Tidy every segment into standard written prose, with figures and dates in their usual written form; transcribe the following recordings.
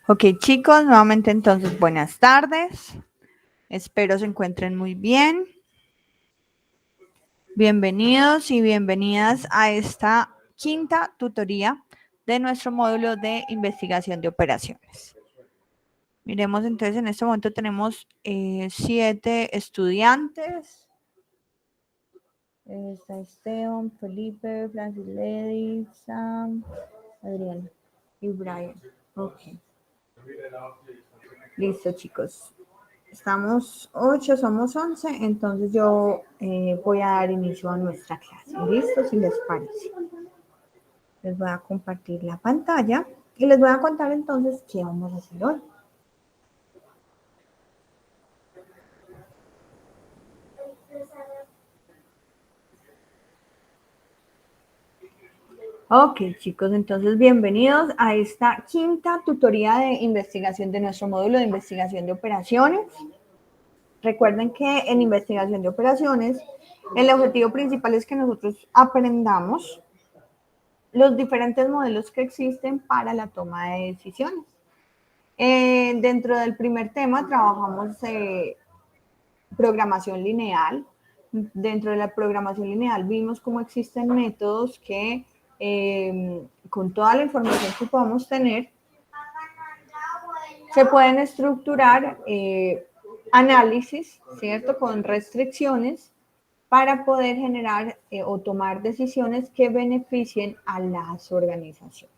Ok, chicos, nuevamente entonces buenas tardes. Espero se encuentren muy bien. Bienvenidos y bienvenidas a esta quinta tutoría de nuestro módulo de investigación de operaciones. Miremos entonces, en este momento tenemos 7 estudiantes. Está Esteban, Felipe, Francis Lady, Sam, Adriana y Brian. Ok. Listo, chicos. Estamos 8, somos 11, entonces yo voy a dar inicio a nuestra clase. ¿Listo? Si les parece. Les voy a compartir la pantalla y les voy a contar entonces qué vamos a hacer hoy. Ok, chicos, entonces bienvenidos a esta quinta tutoría de investigación de nuestro módulo de investigación de operaciones. Recuerden que en investigación de operaciones, el objetivo principal es que nosotros aprendamos los diferentes modelos que existen para la toma de decisiones. Dentro del primer tema trabajamos programación lineal. Dentro de la programación lineal vimos cómo existen métodos que con toda la información que podamos tener se pueden estructurar análisis, ¿cierto? Con restricciones para poder generar o tomar decisiones que beneficien a las organizaciones.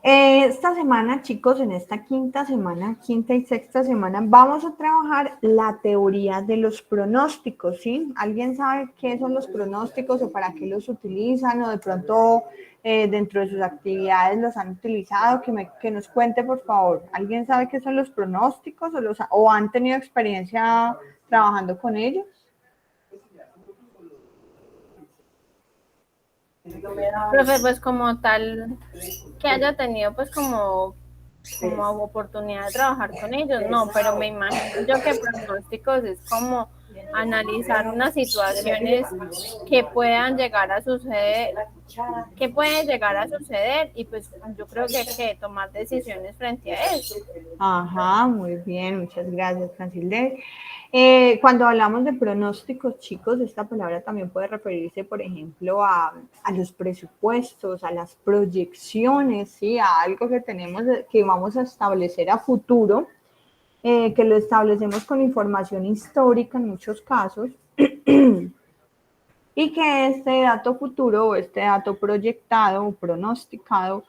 Esta semana, chicos, en esta quinta y sexta semana, vamos a trabajar la teoría de los pronósticos, ¿sí? ¿Alguien sabe qué son los pronósticos o para qué los utilizan o de pronto dentro de sus actividades los han utilizado? Que nos cuente, por favor. ¿Alguien sabe qué son los pronósticos o han tenido experiencia trabajando con ellos? Profe, pues como tal, que haya tenido pues como oportunidad de trabajar con ellos, no, pero me imagino yo que pronósticos es como analizar unas situaciones que puedan llegar a suceder, que pueden llegar a suceder y pues yo creo que hay que tomar decisiones frente a eso. Ajá, muy bien, muchas gracias, Francilde. Cuando hablamos de pronósticos, chicos, esta palabra también puede referirse, por ejemplo, a los presupuestos, a las proyecciones, ¿sí? A algo que tenemos, que vamos a establecer a futuro, que lo establecemos con información histórica en muchos casos, y que este dato futuro o este dato proyectado o pronosticado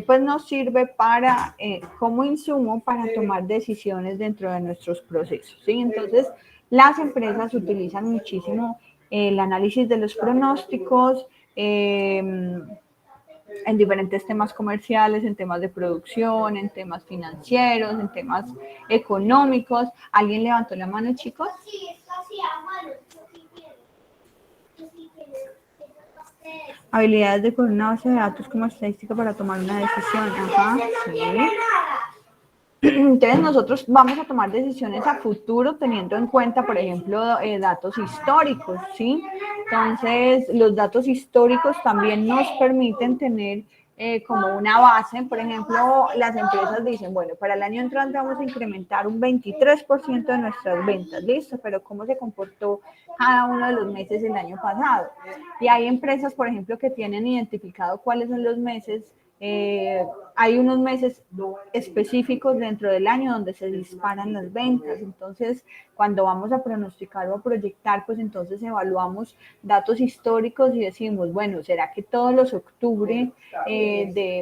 pues nos sirve para como insumo para tomar decisiones dentro de nuestros procesos, ¿sí? Entonces, las empresas utilizan muchísimo el análisis de los pronósticos en diferentes temas comerciales, en temas de producción, en temas financieros, en temas económicos. ¿Alguien levantó la mano, chicos? Sí, está así a mano. Habilidades de con una base de datos como estadística para tomar una decisión. Ajá, sí. Entonces nosotros vamos a tomar decisiones a futuro teniendo en cuenta, por ejemplo, datos históricos, ¿sí? Entonces los datos históricos también nos permiten tener como una base. Por ejemplo, las empresas dicen, bueno, para el año entrante vamos a incrementar un 23% de nuestras ventas, listo, pero ¿cómo se comportó cada uno de los meses del año pasado? Y hay empresas, por ejemplo, que tienen identificado cuáles son los meses. Hay unos meses específicos dentro del año donde se disparan las ventas. Entonces, cuando vamos a pronosticar o a proyectar, pues entonces evaluamos datos históricos y decimos, bueno, ¿será que todos los octubre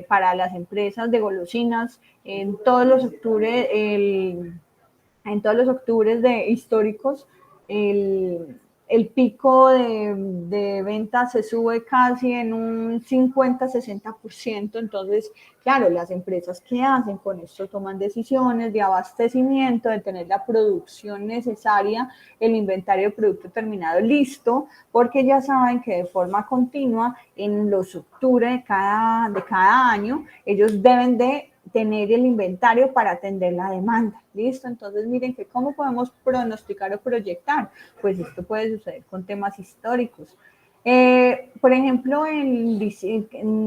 para las empresas de golosinas, en todos los octubre, en todos los octubres históricos, el pico de ventas se sube casi en un 50-60%? Entonces, claro, las empresas que hacen con esto toman decisiones de abastecimiento, de tener la producción necesaria, el inventario de producto terminado listo, porque ya saben que de forma continua en los octubre de cada año ellos deben de tener el inventario para atender la demanda. ¿Listo? Entonces, miren que cómo podemos pronosticar o proyectar. Pues esto puede suceder con temas históricos. Por ejemplo, en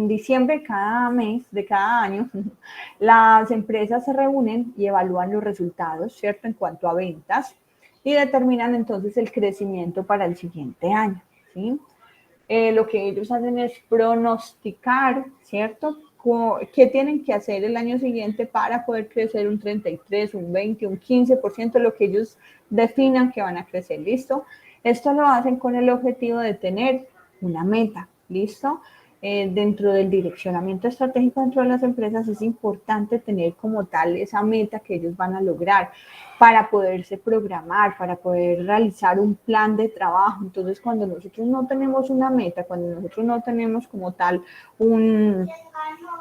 diciembre cada mes, de cada año, las empresas se reúnen y evalúan los resultados, ¿cierto? En cuanto a ventas y determinan entonces el crecimiento para el siguiente año, ¿sí? Lo que ellos hacen es pronosticar, ¿cierto? ¿Qué tienen que hacer el año siguiente para poder crecer un 33, un 20, un 15%, lo que ellos definan que van a crecer, ¿listo? Esto lo hacen con el objetivo de tener una meta, ¿listo? Dentro del direccionamiento estratégico dentro de las empresas es importante tener como tal esa meta que ellos van a lograr para poderse programar, para poder realizar un plan de trabajo. Entonces, cuando nosotros no tenemos una meta, cuando nosotros no tenemos como tal un,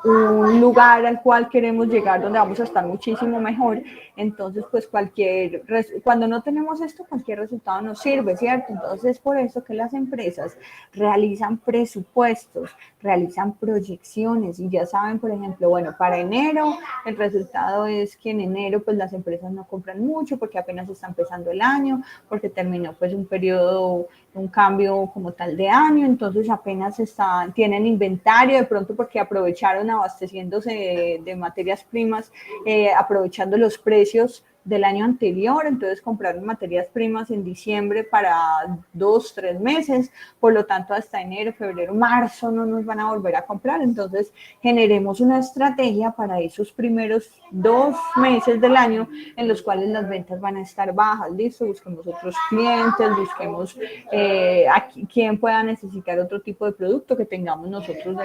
un lugar al cual queremos llegar donde vamos a estar muchísimo mejor, entonces pues cuando no tenemos esto, cualquier resultado nos sirve, ¿cierto? Entonces es por eso que las empresas realizan presupuestos, realizan proyecciones y ya saben, por ejemplo, bueno, para enero el resultado es que en enero pues las empresas no compran mucho porque apenas está empezando el año, porque terminó pues un periodo, un cambio como tal de año, entonces apenas tienen inventario, de pronto porque aprovecharon abasteciéndose de materias primas, aprovechando los precios del año anterior, entonces compraron materias primas en diciembre para 2, 3 meses, por lo tanto hasta enero, febrero, marzo no nos van a volver a comprar, entonces generemos una estrategia para esos primeros 2 meses del año en los cuales las ventas van a estar bajas, listo, busquemos otros clientes, busquemos aquí, quién pueda necesitar otro tipo de producto que tengamos nosotros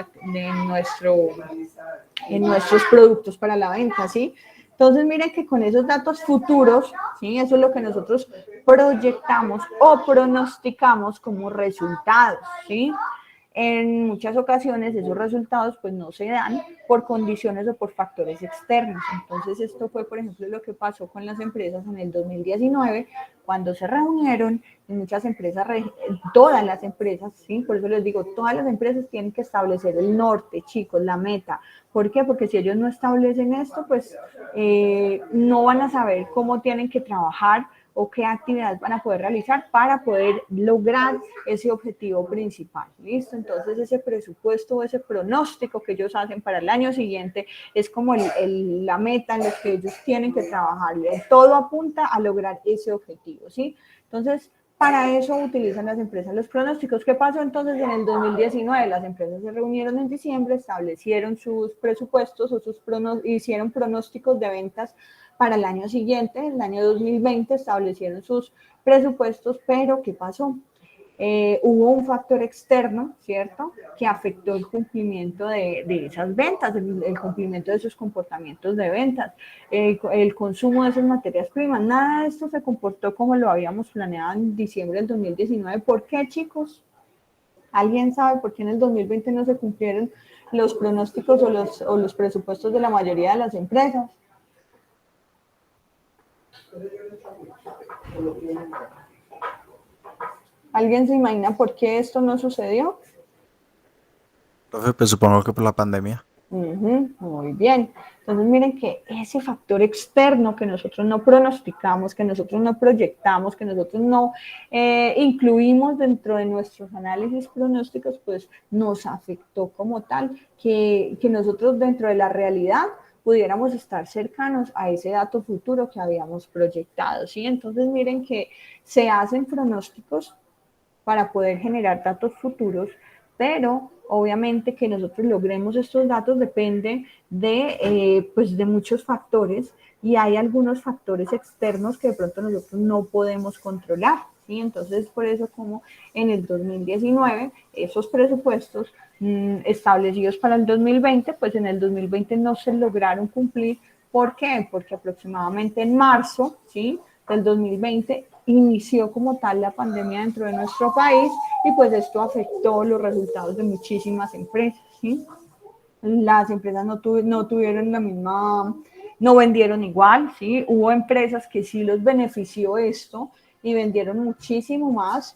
en nuestros productos para la venta, ¿sí? Entonces, miren que con esos datos futuros, ¿sí? Eso es lo que nosotros proyectamos o pronosticamos como resultados, ¿sí? En muchas ocasiones esos resultados pues no se dan por condiciones o por factores externos. Entonces esto fue, por ejemplo, lo que pasó con las empresas en el 2019, cuando se reunieron muchas empresas, todas las empresas, ¿sí? Por eso les digo, todas las empresas tienen que establecer el norte, chicos, la meta. ¿Por qué? Porque si ellos no establecen esto, pues no van a saber cómo tienen que trabajar o qué actividades van a poder realizar para poder lograr ese objetivo principal. ¿Listo? Entonces ese presupuesto o ese pronóstico que ellos hacen para el año siguiente es como la meta en la que ellos tienen que trabajar. Todo apunta a lograr ese objetivo, ¿sí? Entonces, para eso utilizan las empresas los pronósticos. ¿Qué pasó entonces en el 2019? Las empresas se reunieron en diciembre, establecieron sus presupuestos o hicieron pronósticos de ventas para el año siguiente, el año 2020, establecieron sus presupuestos, pero ¿qué pasó? Hubo un factor externo, ¿cierto?, que afectó el cumplimiento de esas ventas, el cumplimiento de esos comportamientos de ventas, el consumo de esas materias primas. Nada de esto se comportó como lo habíamos planeado en diciembre del 2019. ¿Por qué, chicos? ¿Alguien sabe por qué en el 2020 no se cumplieron los pronósticos o los presupuestos de la mayoría de las empresas? ¿Alguien se imagina por qué esto no sucedió? Profe, pues supongo que por la pandemia. Muy bien. Entonces miren que ese factor externo que nosotros no pronosticamos, que nosotros no proyectamos, que nosotros no incluimos dentro de nuestros análisis pronósticos, pues nos afectó como tal, que nosotros dentro de la realidad pudiéramos estar cercanos a ese dato futuro que habíamos proyectado, ¿sí? Entonces miren que se hacen pronósticos para poder generar datos futuros, pero obviamente que nosotros logremos estos datos depende pues de muchos factores y hay algunos factores externos que de pronto nosotros no podemos controlar, ¿sí? Entonces, por eso como en el 2019 esos presupuestos establecidos para el 2020, pues en el 2020 no se lograron cumplir. ¿Por qué? Porque aproximadamente en marzo, ¿sí?, del 2020 inició como tal la pandemia dentro de nuestro país y pues esto afectó los resultados de muchísimas empresas, ¿sí? Las empresas no tuvieron la misma, no vendieron igual, ¿sí? Hubo empresas que sí los benefició esto y vendieron muchísimo más.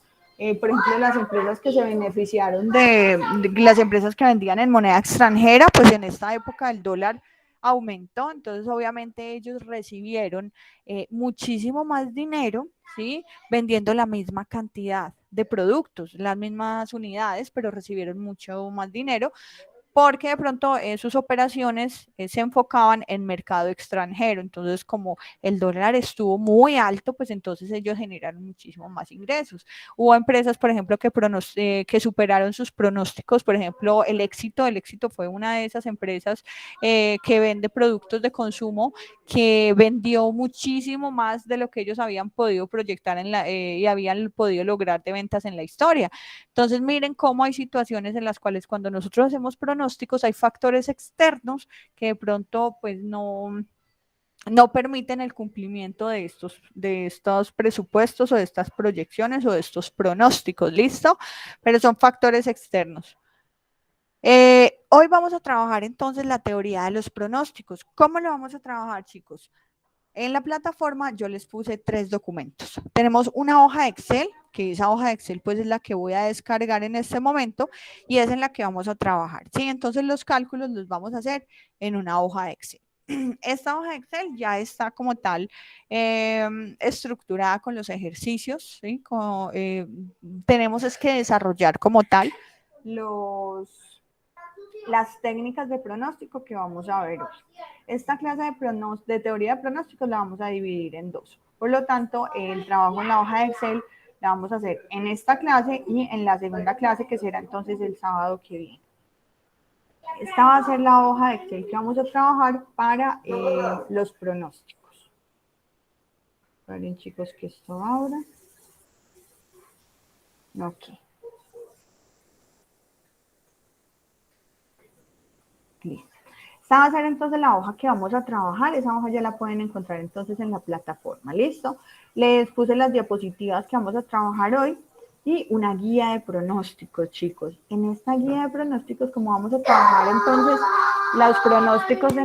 Por ejemplo, las empresas que se beneficiaron de las empresas que vendían en moneda extranjera, pues en esta época el dólar aumentó, entonces obviamente ellos recibieron muchísimo más dinero, ¿sí?, vendiendo la misma cantidad, de productos, las mismas unidades, pero recibieron mucho más dinero porque de pronto sus operaciones se enfocaban en mercado extranjero. Entonces, como el dólar estuvo muy alto, pues entonces ellos generaron muchísimo más ingresos. Hubo empresas, por ejemplo, que superaron sus pronósticos. Por ejemplo, el éxito fue una de esas empresas que vende productos de consumo, que vendió muchísimo más de lo que ellos habían podido proyectar y habían podido lograr de ventas en la historia. Entonces, miren cómo hay situaciones en las cuales cuando nosotros hacemos pronósticos hay factores externos que de pronto pues no permiten el cumplimiento de estos presupuestos o de estas proyecciones o de estos pronósticos, ¿listo? Pero son factores externos. Hoy vamos a trabajar entonces la teoría de los pronósticos. ¿Cómo lo vamos a trabajar, chicos? En la plataforma yo les puse 3 documentos. Tenemos una hoja de Excel, que esa hoja de Excel pues es la que voy a descargar en este momento y es en la que vamos a trabajar, ¿sí? Entonces los cálculos los vamos a hacer en una hoja de Excel. Esta hoja de Excel ya está como tal estructurada con los ejercicios, ¿sí? Tenemos es que desarrollar como tal las técnicas de pronóstico que vamos a ver hoy. Esta clase de teoría de pronósticos la vamos a dividir en 2. Por lo tanto, el trabajo en la hoja de Excel la vamos a hacer en esta clase y en la segunda clase, que será entonces el sábado que viene. Esta va a ser la hoja de Excel que vamos a trabajar para los pronósticos. Esperen, chicos, que esto abra. Ok. Listo. Esta va a ser entonces la hoja que vamos a trabajar. Esa hoja ya la pueden encontrar entonces en la plataforma. ¿Listo? Les puse las diapositivas que vamos a trabajar hoy y una guía de pronósticos, chicos. En esta guía de pronósticos, como vamos a trabajar entonces los pronósticos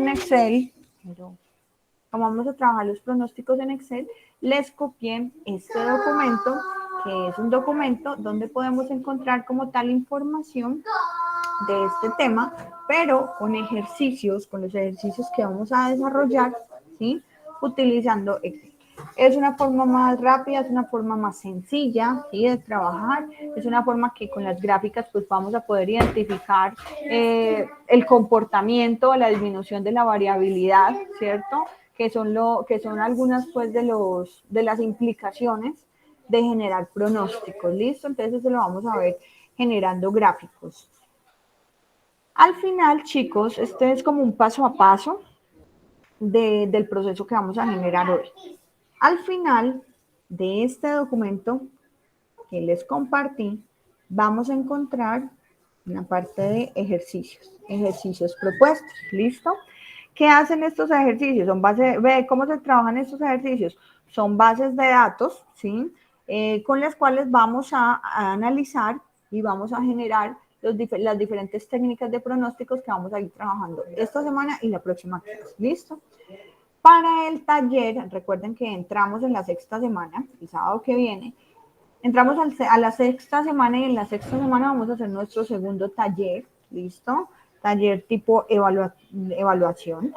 en Excel, les copié este documento, que es un documento donde podemos encontrar como tal información de este tema, pero con los ejercicios que vamos a desarrollar, ¿sí? Utilizando Excel. Es una forma más rápida, es una forma más sencilla, ¿sí? De trabajar, es una forma que con las gráficas pues vamos a poder identificar el comportamiento, la disminución de la variabilidad, ¿cierto? Que son algunas pues de las implicaciones de generar pronósticos, ¿listo? Entonces eso lo vamos a ver generando gráficos. Al final, chicos, este es como un paso a paso del proceso que vamos a generar hoy. Al final de este documento que les compartí, vamos a encontrar una parte de ejercicios propuestos. ¿Listo? ¿Qué hacen estos ejercicios? Ve cómo se trabajan estos ejercicios. Son bases de datos, ¿sí? Con las cuales vamos a analizar y vamos a generar las diferentes técnicas de pronósticos que vamos a ir trabajando esta semana y la próxima clase. ¿Listo? Para el taller, recuerden que entramos en la sexta semana, el sábado que viene, entramos a la sexta semana y en la sexta semana vamos a hacer nuestro segundo taller, ¿listo? Taller tipo evaluación.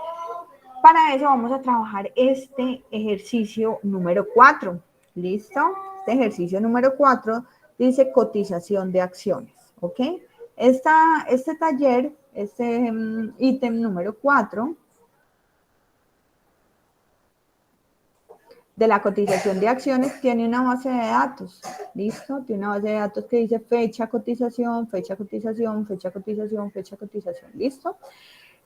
Para eso vamos a trabajar este ejercicio número 4, ¿listo? Este ejercicio número 4 dice cotización de acciones, ¿ok? Este taller, este ítem número 4 de la cotización de acciones tiene una base de datos, ¿listo? Tiene una base de datos que dice fecha cotización, fecha cotización, fecha cotización, fecha cotización, ¿listo?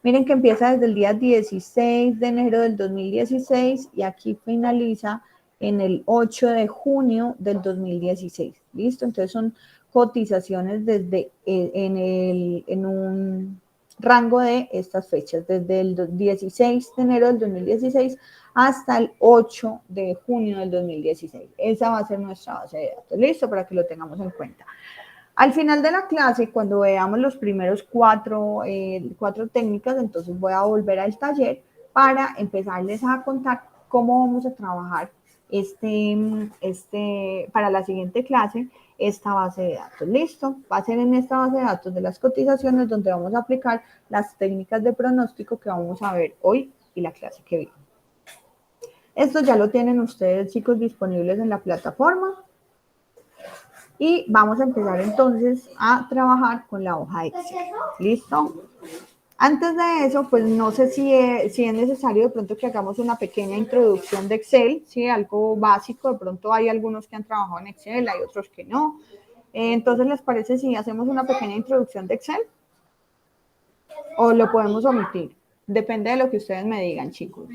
Miren que empieza desde el día 16 de enero del 2016 y aquí finaliza en el 8 de junio del 2016, ¿listo? Entonces son cotizaciones en un rango de estas fechas, desde el 16 de enero del 2016 hasta el 8 de junio del 2016. Esa va a ser nuestra base de datos, ¿listo? Para que lo tengamos en cuenta. Al final de la clase, cuando veamos los primeros cuatro técnicas, entonces voy a volver al taller para empezarles a contar cómo vamos a trabajar para la siguiente clase esta base de datos. ¿Listo? Va a ser en esta base de datos de las cotizaciones donde vamos a aplicar las técnicas de pronóstico que vamos a ver hoy y la clase que viene. Esto ya lo tienen ustedes, chicos, disponibles en la plataforma. Y vamos a empezar entonces a trabajar con la hoja Excel. ¿Listo? Antes de eso, pues no sé si es necesario de pronto que hagamos una pequeña introducción de Excel, ¿sí? Algo básico, de pronto hay algunos que han trabajado en Excel, hay otros que no. Entonces, ¿les parece si hacemos una pequeña introducción de Excel? ¿O lo podemos omitir? Depende de lo que ustedes me digan, chicos.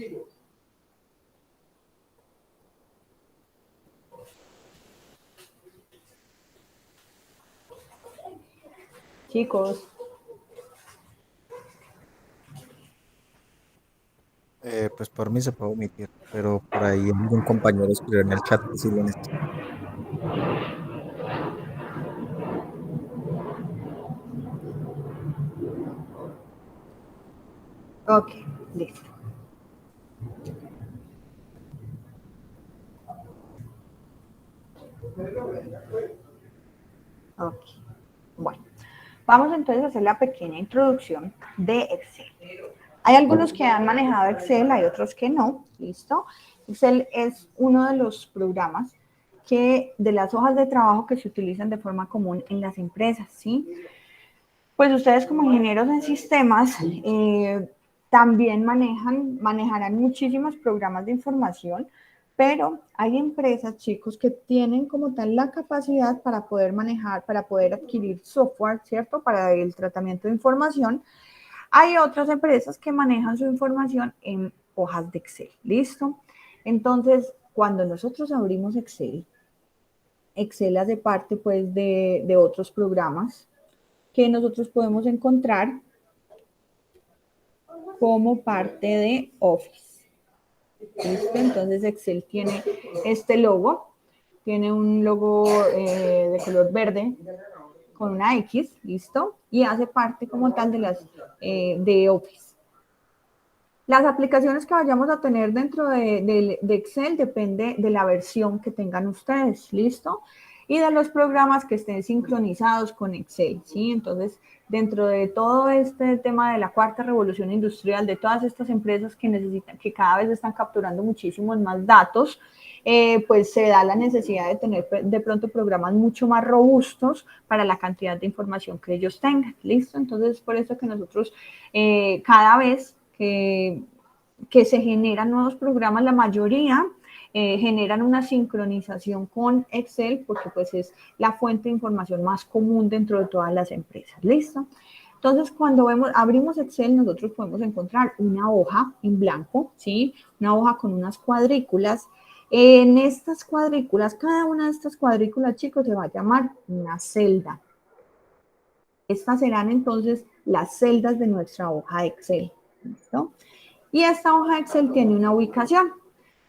Chicos, Pues por mí se puede omitir, pero por ahí algún compañero escribió en el chat que sí lo necesita. ok, listo. Ok, bueno. Vamos entonces a hacer la pequeña introducción de Excel. Hay algunos que han manejado Excel, hay otros que no, ¿listo? Excel es uno de los programas de las hojas de trabajo que se utilizan de forma común en las empresas, ¿sí? Pues ustedes como ingenieros en sistemas también manejarán muchísimos programas de información, pero hay empresas, chicos, que tienen como tal la capacidad para poder manejar, para poder adquirir software, ¿cierto? Para el tratamiento de información. Hay otras empresas que manejan su información en hojas de Excel, ¿listo? Entonces, cuando nosotros abrimos Excel, Excel hace parte pues de otros programas que nosotros podemos encontrar como parte de Office. ¿Listo? Entonces Excel tiene este logo, tiene un logo de color verde con una X, ¿listo? Y hace parte como tal de Office. Las aplicaciones que vayamos a tener dentro de Excel depende de la versión que tengan ustedes, ¿listo? Y de los programas que estén sincronizados con Excel, ¿sí? Entonces, dentro de todo este tema de la cuarta revolución industrial, de todas estas empresas que necesitan, que cada vez están capturando muchísimos más datos, pues se da la necesidad de tener de pronto programas mucho más robustos para la cantidad de información que ellos tengan, ¿listo? Entonces, es por eso que nosotros cada vez que se generan nuevos programas, la mayoría generan una sincronización con Excel porque pues es la fuente de información más común dentro de todas las empresas. ¿Listo? Entonces, cuando abrimos Excel, nosotros podemos encontrar una hoja en blanco, ¿sí? Una hoja con unas cuadrículas. En estas cuadrículas, cada una de estas cuadrículas, chicos, se va a llamar una celda. Estas serán entonces las celdas de nuestra hoja de Excel. ¿Listo? Y esta hoja de Excel tiene una ubicación.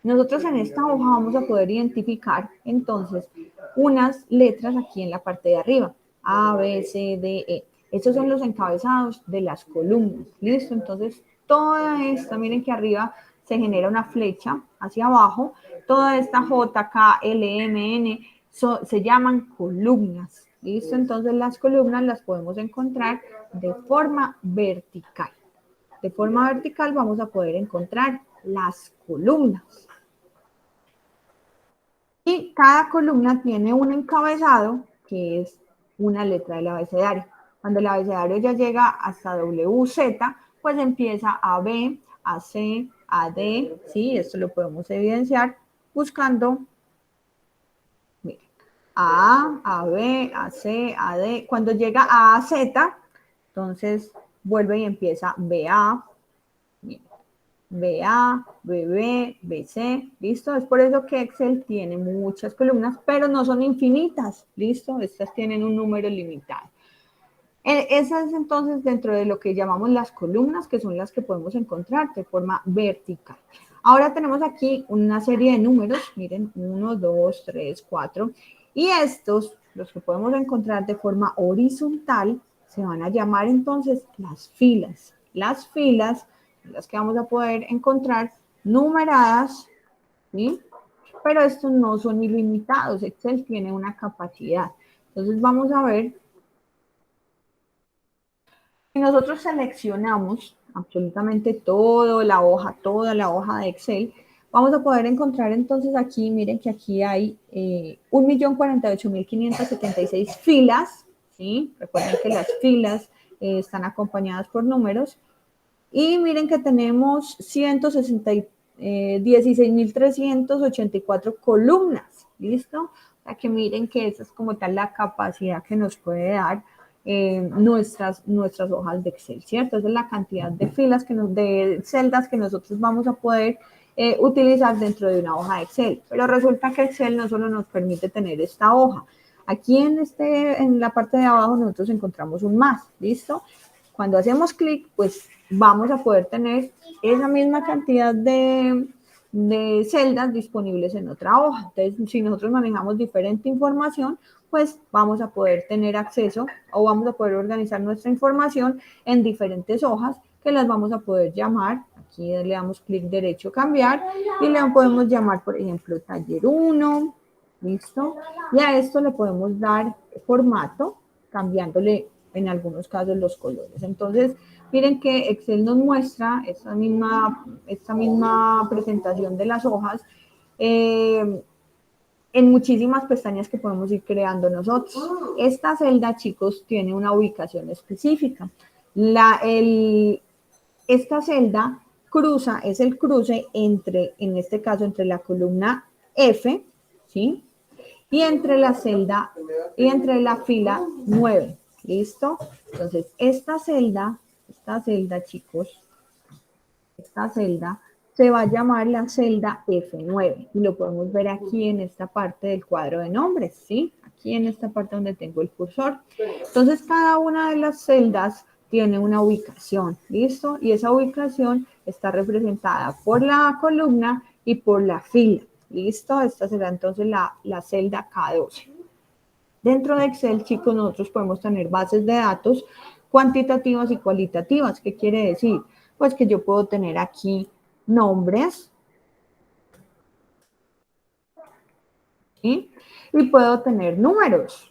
Nosotros en esta hoja vamos a poder identificar entonces unas letras aquí en la parte de arriba. A, B, C, D, E. Estos son los encabezados de las columnas. ¿Listo? Entonces, toda esta, miren que arriba se genera una flecha hacia abajo. Toda esta J, K, L, M, N se llaman columnas. ¿Listo? Entonces, las columnas las podemos encontrar de forma vertical. De forma vertical vamos a poder encontrar las columnas. Y cada columna tiene un encabezado que es una letra del abecedario. Cuando el abecedario ya llega hasta WZ, pues empieza a B, a C, a D, ¿sí? Esto lo podemos evidenciar buscando, miren, a B, a C, a D. Cuando llega a Z, entonces vuelve y empieza BA, BA, BB, BC, ¿listo? Es por eso que Excel tiene muchas columnas, pero no son infinitas, ¿listo? Estas tienen un número limitado. Esas es entonces dentro de lo que llamamos las columnas, que son las que podemos encontrar de forma vertical. Ahora tenemos aquí una serie de números, miren, 1, 2, 3, 4, y estos, los que podemos encontrar de forma horizontal, se van a llamar entonces las filas. Las filas son las que vamos a poder encontrar numeradas, ¿sí? Pero estos no son ilimitados, Excel tiene una capacidad. Entonces vamos a ver. Si nosotros seleccionamos absolutamente toda la hoja de Excel, Vamos a poder encontrar entonces aquí, miren que aquí hay 1.048.576 filas, ¿sí? Recuerden que las filas están acompañadas por números. Y miren que tenemos 16.384 columnas, ¿listo? O sea que miren que esa es como tal la capacidad que nos puede dar nuestras hojas de Excel, ¿cierto? Esa es la cantidad de filas, de celdas que nosotros vamos a poder utilizar dentro de una hoja de Excel. Pero resulta que Excel no solo nos permite tener esta hoja. Aquí en la parte de abajo nosotros encontramos un más, ¿listo? Cuando hacemos clic, pues vamos a poder tener esa misma cantidad de celdas disponibles en otra hoja. Entonces, si nosotros manejamos diferente información, pues vamos a poder tener acceso o vamos a poder organizar nuestra información en diferentes hojas que las vamos a poder llamar. Aquí le damos clic derecho, cambiar, y le podemos llamar, por ejemplo, taller 1, ¿listo? Y a esto le podemos dar formato, cambiándole en algunos casos los colores. Entonces, miren que Excel nos muestra esta misma presentación de las hojas en muchísimas pestañas que podemos ir creando nosotros. Esta celda, chicos, tiene una ubicación específica. Esta celda es el cruce entre, en este caso, entre la columna F, ¿sí? Y entre la fila 9, ¿listo? Entonces, esta celda, chicos, esta celda se va a llamar la celda F9 y lo podemos ver aquí en esta parte del cuadro de nombres, ¿sí? Aquí en esta parte donde tengo el cursor. Entonces, cada una de las celdas tiene una ubicación, ¿listo? Y esa ubicación está representada por la columna y por la fila, ¿listo? Esta será entonces la celda K12. Dentro de Excel, chicos, nosotros podemos tener bases de datos cuantitativas y cualitativas. ¿Qué quiere decir? Pues que yo puedo tener aquí nombres, ¿sí? Y puedo tener números.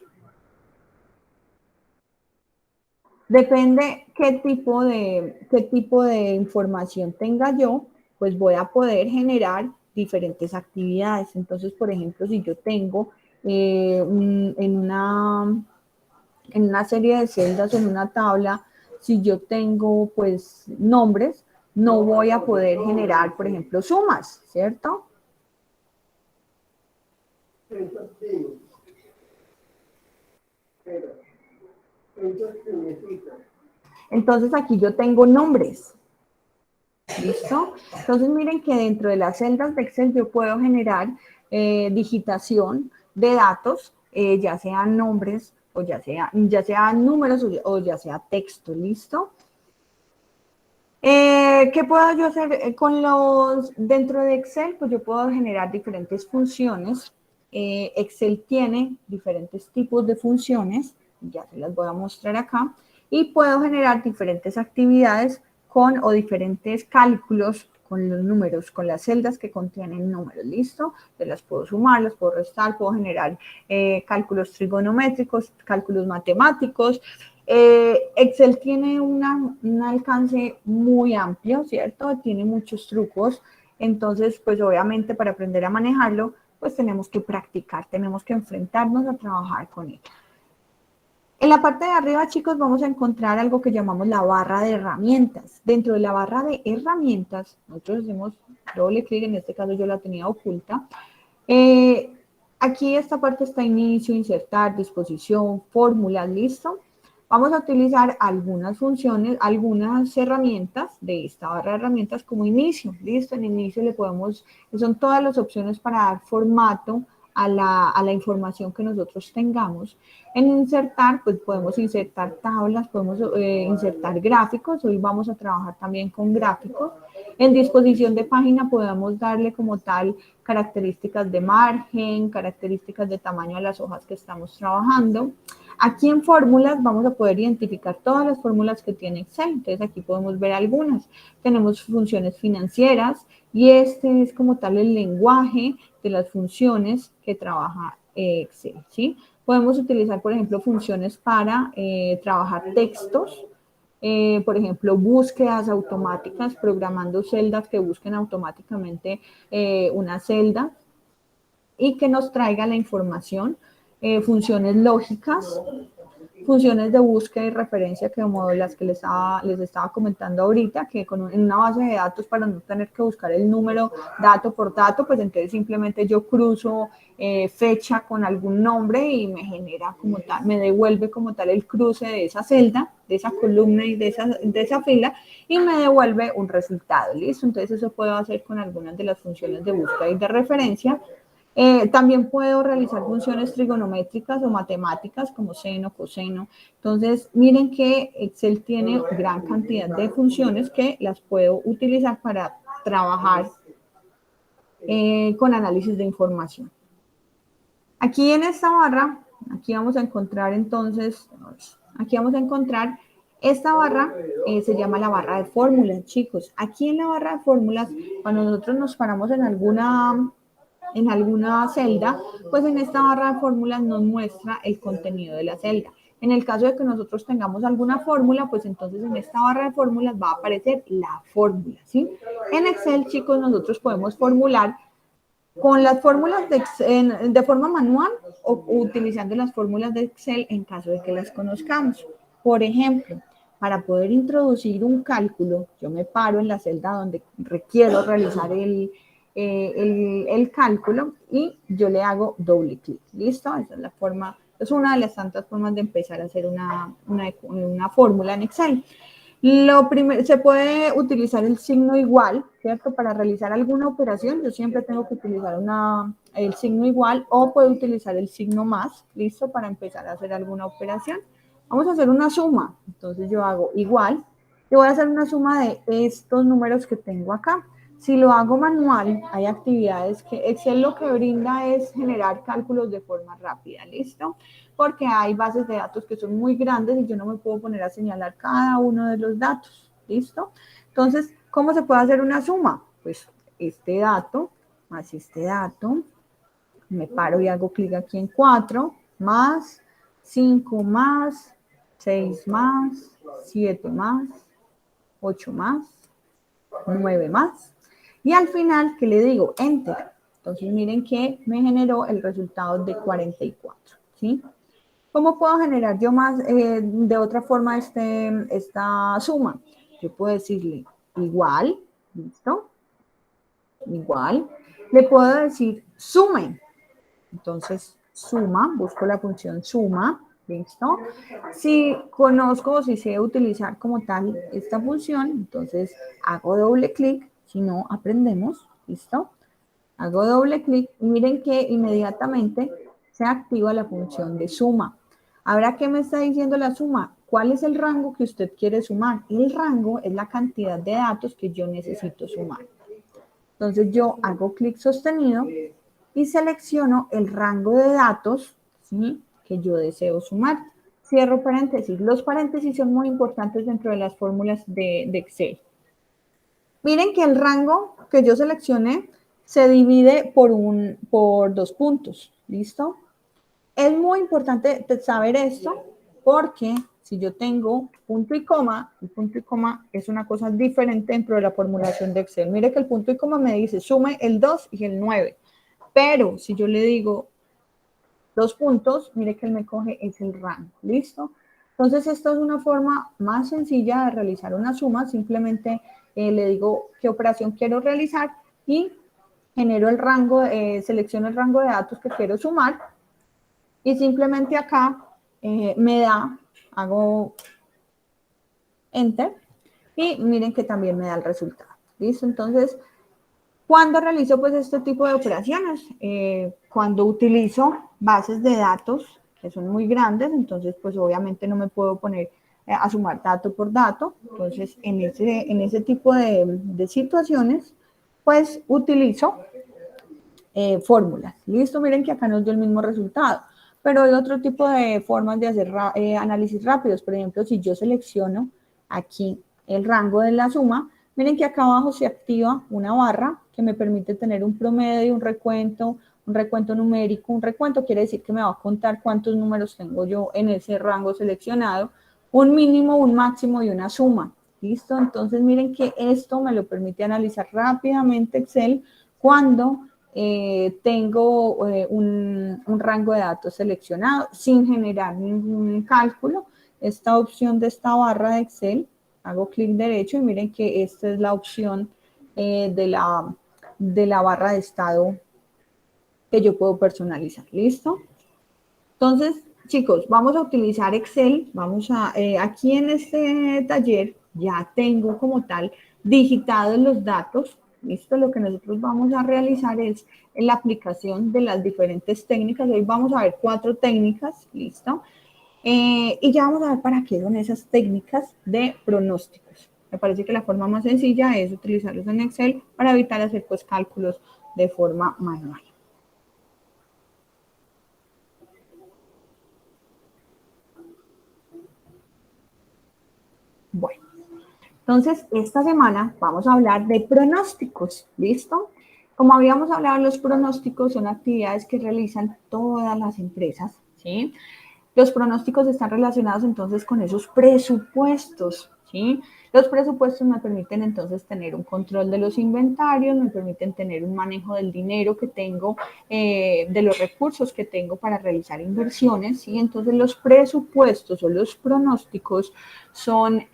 Depende qué tipo de información tenga yo, pues voy a poder generar diferentes actividades. Entonces, por ejemplo, si yo tengo en una serie de celdas, en una tabla, si yo tengo pues nombres, no voy a poder generar, por ejemplo, sumas, ¿cierto? Entonces aquí yo tengo nombres, ¿listo? Entonces miren que dentro de las celdas de Excel yo puedo generar digitación de datos, ya sean nombres o ya sean números o ya sea texto, ¿listo? ¿Qué puedo yo hacer dentro de Excel? Pues yo puedo generar diferentes funciones. Excel tiene diferentes tipos de funciones, ya se las voy a mostrar acá, y puedo generar diferentes actividades o diferentes cálculos con los números, con las celdas que contienen números, ¿listo? Yo las puedo sumar, las puedo restar, puedo generar cálculos trigonométricos, cálculos matemáticos. Excel tiene un alcance muy amplio, ¿cierto? Tiene muchos trucos, entonces, pues obviamente para aprender a manejarlo, pues tenemos que practicar, tenemos que enfrentarnos a trabajar con él. En la parte de arriba, chicos, vamos a encontrar algo que llamamos la barra de herramientas. Dentro de la barra de herramientas, nosotros hacemos doble clic, en este caso yo la tenía oculta. Aquí esta parte está inicio, insertar, disposición, fórmulas, ¿listo? Vamos a utilizar algunas funciones, algunas herramientas de esta barra de herramientas como inicio, ¿listo? En inicio son todas las opciones para dar formato a la información que nosotros tengamos. En insertar, pues podemos insertar tablas, podemos insertar gráficos, hoy vamos a trabajar también con gráficos. En disposición de página podemos darle como tal características de margen, características de tamaño a las hojas que estamos trabajando. Aquí en fórmulas vamos a poder identificar todas las fórmulas que tiene Excel, entonces aquí podemos ver algunas. Tenemos funciones financieras y este es como tal el lenguaje de las funciones que trabaja Excel, ¿sí? Podemos utilizar, por ejemplo, funciones para trabajar textos, por ejemplo, búsquedas automáticas, programando celdas que busquen automáticamente una celda y que nos traiga la información, funciones lógicas, funciones de búsqueda y referencia como las que les estaba comentando ahorita, que en una base de datos para no tener que buscar el número dato por dato, pues entonces simplemente yo cruzo fecha con algún nombre y me genera como tal, me devuelve como tal el cruce de esa celda, de esa columna y de esa fila y me devuelve un resultado, ¿listo? Entonces eso puedo hacer con algunas de las funciones de búsqueda y de referencia. También puedo realizar funciones trigonométricas o matemáticas como seno, coseno. Entonces, miren que Excel tiene gran cantidad de funciones que las puedo utilizar para trabajar con análisis de información. Aquí en esta barra, aquí vamos a encontrar entonces, aquí vamos a encontrar esta barra, se llama la barra de fórmulas, chicos. Aquí en la barra de fórmulas, cuando nosotros nos paramos en alguna celda, pues en esta barra de fórmulas nos muestra el contenido de la celda. En el caso de que nosotros tengamos alguna fórmula, pues entonces en esta barra de fórmulas va a aparecer la fórmula, ¿sí? En Excel, chicos, nosotros podemos formular con las fórmulas de Excel, de forma manual o utilizando las fórmulas de Excel en caso de que las conozcamos. Por ejemplo, para poder introducir un cálculo, yo me paro en la celda donde requiero realizar el cálculo y yo le hago doble clic. ¿Listo? Esa es la forma, es una de las tantas formas de empezar a hacer una fórmula en Excel. Lo primero, se puede utilizar el signo igual, ¿cierto? Para realizar alguna operación, yo siempre tengo que utilizar el signo igual o puedo utilizar el signo más, ¿listo? Para empezar a hacer alguna operación. Vamos a hacer una suma, entonces yo hago igual, yo voy a hacer una suma de estos números que tengo acá. Si lo hago manual, hay actividades que Excel lo que brinda es generar cálculos de forma rápida, ¿listo? Porque hay bases de datos que son muy grandes y yo no me puedo poner a señalar cada uno de los datos, ¿listo? Entonces, ¿cómo se puede hacer una suma? Pues este dato más este dato, me paro y hago clic aquí en 4, más 5 más 6 más 7 más 8 más 9 más. Y al final, ¿qué le digo? Enter. Entonces, miren que me generó el resultado de 44, ¿sí? ¿Cómo puedo generar yo más de otra forma esta suma? Yo puedo decirle igual, ¿listo? Igual. Le puedo decir sumen. Entonces, suma, busco la función suma, ¿listo? Si conozco o si sé utilizar como tal esta función, entonces hago doble clic, si no, aprendemos, ¿listo? Hago doble clic y miren que inmediatamente se activa la función de suma. Ahora, ¿qué me está diciendo la suma? ¿Cuál es el rango que usted quiere sumar? El rango es la cantidad de datos que yo necesito sumar. Entonces yo hago clic sostenido y selecciono el rango de datos, ¿sí?, que yo deseo sumar. Cierro paréntesis. Los paréntesis son muy importantes dentro de las fórmulas de Excel. Miren que el rango que yo seleccioné se divide por 2 puntos, ¿listo? Es muy importante saber esto porque si yo tengo punto y coma, el punto y coma es una cosa diferente dentro de la formulación de Excel. Mire que el punto y coma me dice sume el 2 y el 9, pero si yo le digo 2 puntos, mire que él me coge es el rango, ¿listo? Entonces, esta es una forma más sencilla de realizar una suma. Simplemente le digo qué operación quiero realizar y genero el rango, selecciono el rango de datos que quiero sumar y simplemente acá hago enter y miren que también me da el resultado, ¿listo? Entonces, ¿cuándo realizo pues este tipo de operaciones? Cuando utilizo bases de datos que son muy grandes, entonces pues obviamente no me puedo poner a sumar dato por dato. Entonces en ese tipo de situaciones pues utilizo fórmulas. Listo, miren que acá nos dio el mismo resultado. Pero hay otro tipo de formas de hacer análisis rápidos. Por ejemplo, si yo selecciono aquí el rango de la suma, miren que acá abajo se activa una barra que me permite tener un promedio, un recuento numérico. Un recuento quiere decir que me va a contar cuántos números tengo yo en ese rango seleccionado. un mínimo, un máximo y una suma. ¿Listo? Entonces miren que esto me lo permite analizar rápidamente Excel cuando tengo un rango de datos seleccionado sin generar ningún cálculo. Esta opción de esta barra de Excel, hago clic derecho y miren que esta es la opción de la barra de estado que yo puedo personalizar. ¿Listo? Entonces, chicos, vamos a utilizar Excel. Vamos a, aquí en este taller ya tengo como tal digitados los datos. Listo, lo que nosotros vamos a realizar es la aplicación de las diferentes técnicas. Hoy vamos a ver 4 técnicas, listo. Y ya vamos a ver para qué son esas técnicas de pronósticos. Me parece que la forma más sencilla es utilizarlos en Excel para evitar hacer pues cálculos de forma manual. Bueno, entonces esta semana vamos a hablar de pronósticos, ¿listo? Como habíamos hablado, los pronósticos son actividades que realizan todas las empresas, ¿sí? Los pronósticos están relacionados entonces con esos presupuestos, ¿sí? Los presupuestos me permiten entonces tener un control de los inventarios, me permiten tener un manejo del dinero que tengo, de los recursos que tengo para realizar inversiones, ¿sí? Entonces los presupuestos o los pronósticos son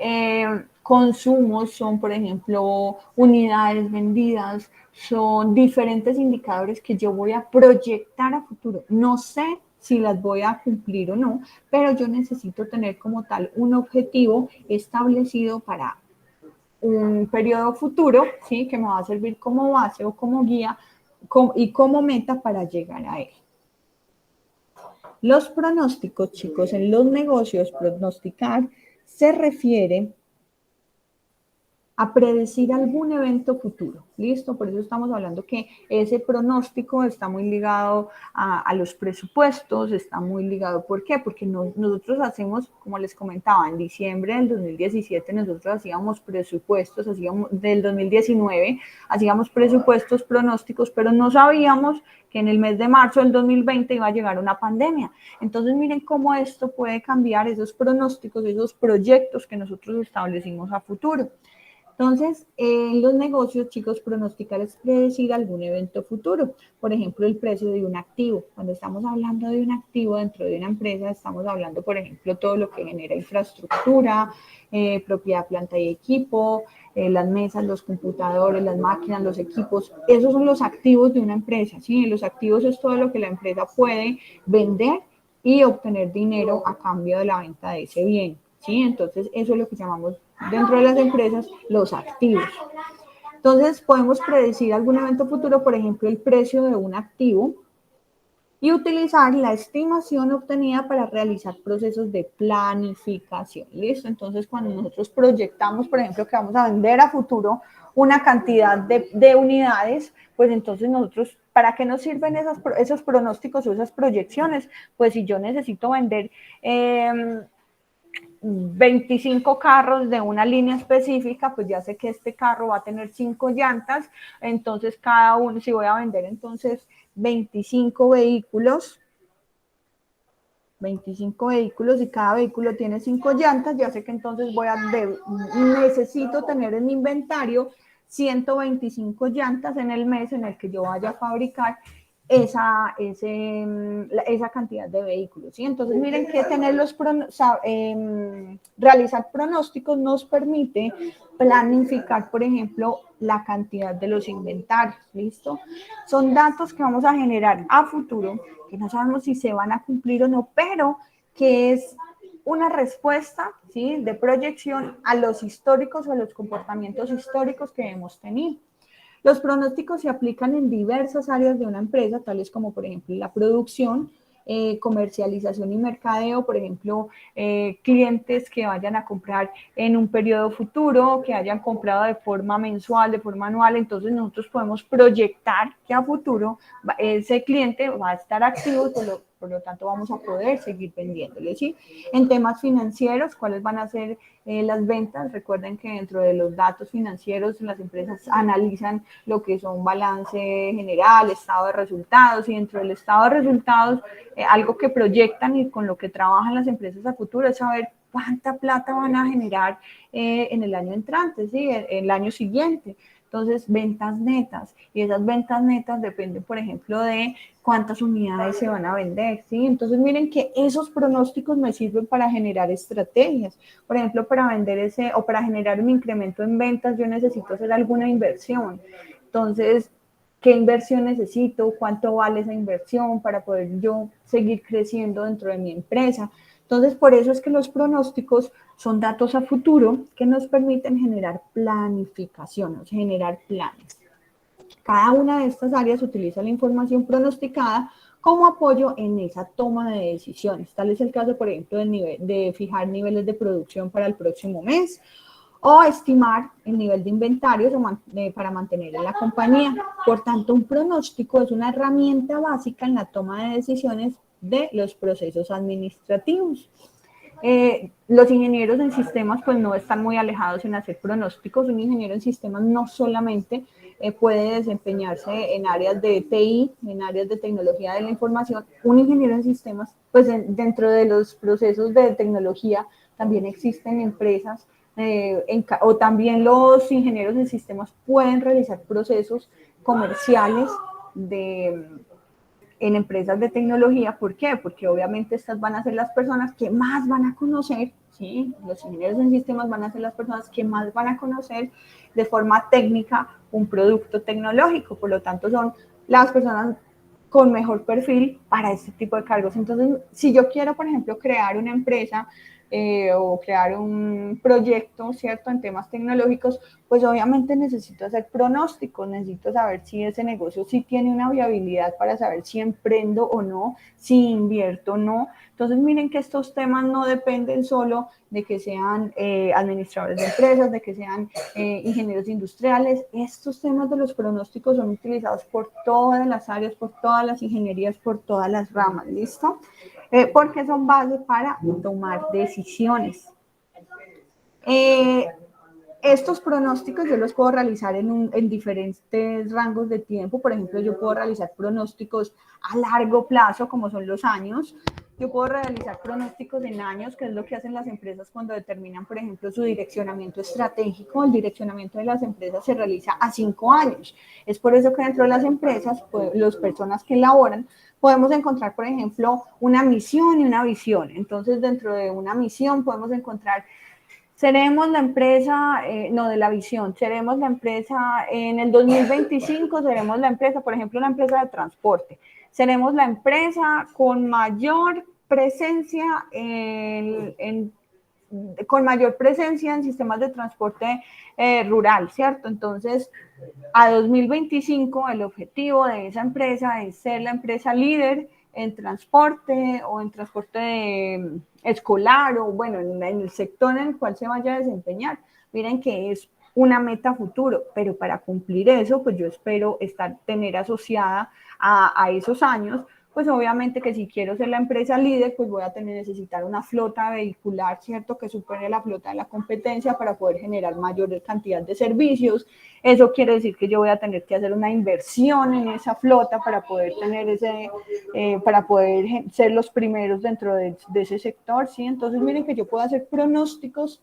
consumos, son por ejemplo unidades vendidas, son diferentes indicadores que yo voy a proyectar a futuro. No sé si las voy a cumplir o no, pero yo necesito tener como tal un objetivo establecido para un periodo futuro, ¿sí? Que me va a servir como base o como guía y como meta para llegar a él. Los pronósticos, chicos, en los negocios, pronosticar se refiere a predecir algún evento futuro. ¿Listo? Por eso estamos hablando que ese pronóstico está muy ligado a los presupuestos, está muy ligado, ¿por qué? Porque nosotros hacemos, como les comentaba, en diciembre del 2017 nosotros hacíamos presupuestos, del 2019, hacíamos presupuestos pronósticos, pero no sabíamos que en el mes de marzo del 2020 iba a llegar una pandemia. Entonces miren cómo esto puede cambiar esos pronósticos, esos proyectos que nosotros establecimos a futuro. Entonces, en los negocios, chicos, pronosticar es predecir algún evento futuro. Por ejemplo, el precio de un activo. Cuando estamos hablando de un activo dentro de una empresa, estamos hablando, por ejemplo, todo lo que genera infraestructura, propiedad, planta y equipo, las mesas, los computadores, las máquinas, los equipos. Esos son los activos de una empresa, ¿sí? Los activos es todo lo que la empresa puede vender y obtener dinero a cambio de la venta de ese bien, ¿sí? Entonces, eso es lo que llamamos dentro de las empresas los activos. Entonces, podemos predecir algún evento futuro, por ejemplo, el precio de un activo y utilizar la estimación obtenida para realizar procesos de planificación. ¿Listo? Entonces, cuando nosotros proyectamos, por ejemplo, que vamos a vender a futuro una cantidad de unidades, pues entonces nosotros, ¿para qué nos sirven esos pronósticos o esas proyecciones? Pues si yo necesito vender 25 carros de una línea específica, pues ya sé que este carro va a tener 5 llantas, entonces cada uno, si voy a vender entonces 25 vehículos y cada vehículo tiene 5 llantas, ya sé que entonces necesito tener en mi inventario 125 llantas en el mes en el que yo vaya a fabricar esa cantidad de vehículos, ¿sí? Entonces miren que realizar pronósticos nos permite planificar, por ejemplo, la cantidad de los inventarios, ¿listo? Son datos que vamos a generar a futuro, que no sabemos si se van a cumplir o no, pero que es una respuesta, ¿sí? De proyección a los históricos o a los comportamientos históricos que hemos tenido. Los pronósticos se aplican en diversas áreas de una empresa, tales como, por ejemplo, la producción, comercialización y mercadeo, por ejemplo, clientes que vayan a comprar en un periodo futuro, que hayan comprado de forma mensual, de forma anual, entonces nosotros podemos proyectar que a futuro ese cliente va a estar activo, por lo tanto vamos a poder seguir vendiéndole, ¿sí? En temas financieros, ¿cuáles van a ser las ventas? Recuerden que dentro de los datos financieros las empresas analizan lo que son balance general, estado de resultados, y dentro del estado de resultados algo que proyectan y con lo que trabajan las empresas a futuro es saber cuánta plata van a generar en el año entrante, ¿sí? El año siguiente. Entonces, ventas netas, y esas ventas netas dependen, por ejemplo, de cuántas unidades se van a vender, ¿sí? Entonces, miren que esos pronósticos me sirven para generar estrategias. Por ejemplo, para vender o para generar un incremento en ventas, yo necesito hacer alguna inversión. Entonces, ¿qué inversión necesito? ¿Cuánto vale esa inversión para poder yo seguir creciendo dentro de mi empresa? Entonces, por eso es que los pronósticos son datos a futuro que nos permiten generar planificación, generar planes. Cada una de estas áreas utiliza la información pronosticada como apoyo en esa toma de decisiones. Tal es el caso, por ejemplo, de fijar niveles de producción para el próximo mes o estimar el nivel de inventarios para mantener en la compañía. Por tanto, un pronóstico es una herramienta básica en la toma de decisiones de los procesos administrativos. Los ingenieros en sistemas pues no están muy alejados en hacer pronósticos. Un ingeniero en sistemas no solamente puede desempeñarse en áreas de TI, en áreas de tecnología de la información. Un ingeniero en sistemas, pues dentro de los procesos de tecnología también existen empresas o también los ingenieros en sistemas pueden realizar procesos comerciales en empresas de tecnología. ¿Por qué? Porque obviamente estas van a ser las personas que más van a conocer, ¿sí? Los ingenieros en sistemas van a ser las personas que más van a conocer de forma técnica un producto tecnológico, por lo tanto son las personas con mejor perfil para este tipo de cargos. Entonces, si yo quiero, por ejemplo, crear una empresa o crear un proyecto, ¿cierto?, en temas tecnológicos, pues obviamente necesito hacer pronósticos, necesito saber si ese negocio sí tiene una viabilidad para saber si emprendo o no, si invierto o no. Entonces, miren que estos temas no dependen solo de que sean administradores de empresas, de que sean ingenieros industriales. Estos temas de los pronósticos son utilizados por todas las áreas, por todas las ingenierías, por todas las ramas, ¿listo? Porque son base para tomar decisiones. Estos pronósticos yo los puedo realizar en diferentes rangos de tiempo. Por ejemplo, yo puedo realizar pronósticos a largo plazo, como son los años. Yo puedo realizar pronósticos en años, que es lo que hacen las empresas cuando determinan, por ejemplo, su direccionamiento estratégico. El direccionamiento de las empresas se realiza a 5 años. Es por eso que dentro de las empresas, pues, las personas que elaboran, podemos encontrar, por ejemplo, una misión y una visión. Entonces, dentro de una misión podemos encontrar: seremos la empresa, no, de la visión, seremos la empresa en el 2025, seremos la empresa, por ejemplo, una empresa de transporte, seremos la empresa con mayor presencia con mayor presencia en sistemas de transporte rural, ¿cierto? Entonces, a 2025 el objetivo de esa empresa es ser la empresa líder en transporte o en transporte escolar o bueno, en el sector en el cual se vaya a desempeñar. Miren que es una meta futuro, pero para cumplir eso, pues yo espero tener asociada a esos años, pues obviamente que si quiero ser la empresa líder, pues voy a necesitar una flota vehicular, ¿cierto?, que supere la flota de la competencia para poder generar mayor cantidad de servicios. Eso quiere decir que yo voy a tener que hacer una inversión en esa flota para poder tener para poder ser los primeros dentro de ese sector, ¿sí? Entonces, miren que yo puedo hacer pronósticos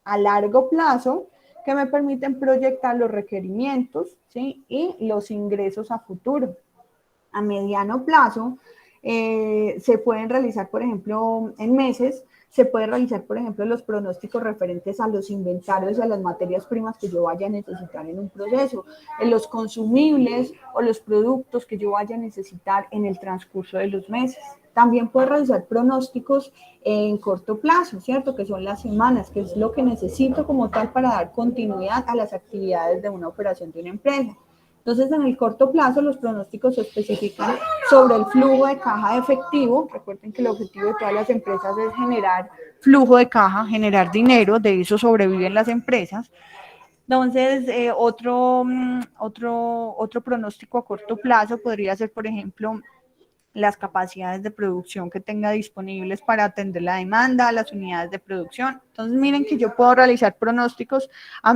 a largo plazo que me permiten proyectar los requerimientos, ¿sí?, y los ingresos a futuro. A mediano plazo se pueden realizar, por ejemplo, en meses, se puede realizar, por ejemplo, los pronósticos referentes a los inventarios y a las materias primas que yo vaya a necesitar en un proceso, en los consumibles o los productos que yo vaya a necesitar en el transcurso de los meses. También puedo realizar pronósticos en corto plazo, ¿cierto?, que son las semanas, que es lo que necesito como tal para dar continuidad a las actividades de una operación de una empresa. Entonces, en el corto plazo, los pronósticos se especifican sobre el flujo de caja de efectivo. Recuerden que el objetivo de todas las empresas es generar flujo de caja, generar dinero, de eso sobreviven las empresas. Entonces, otro pronóstico a corto plazo podría ser, por ejemplo, las capacidades de producción que tenga disponibles para atender la demanda, las unidades de producción. Entonces, miren que yo puedo realizar pronósticos a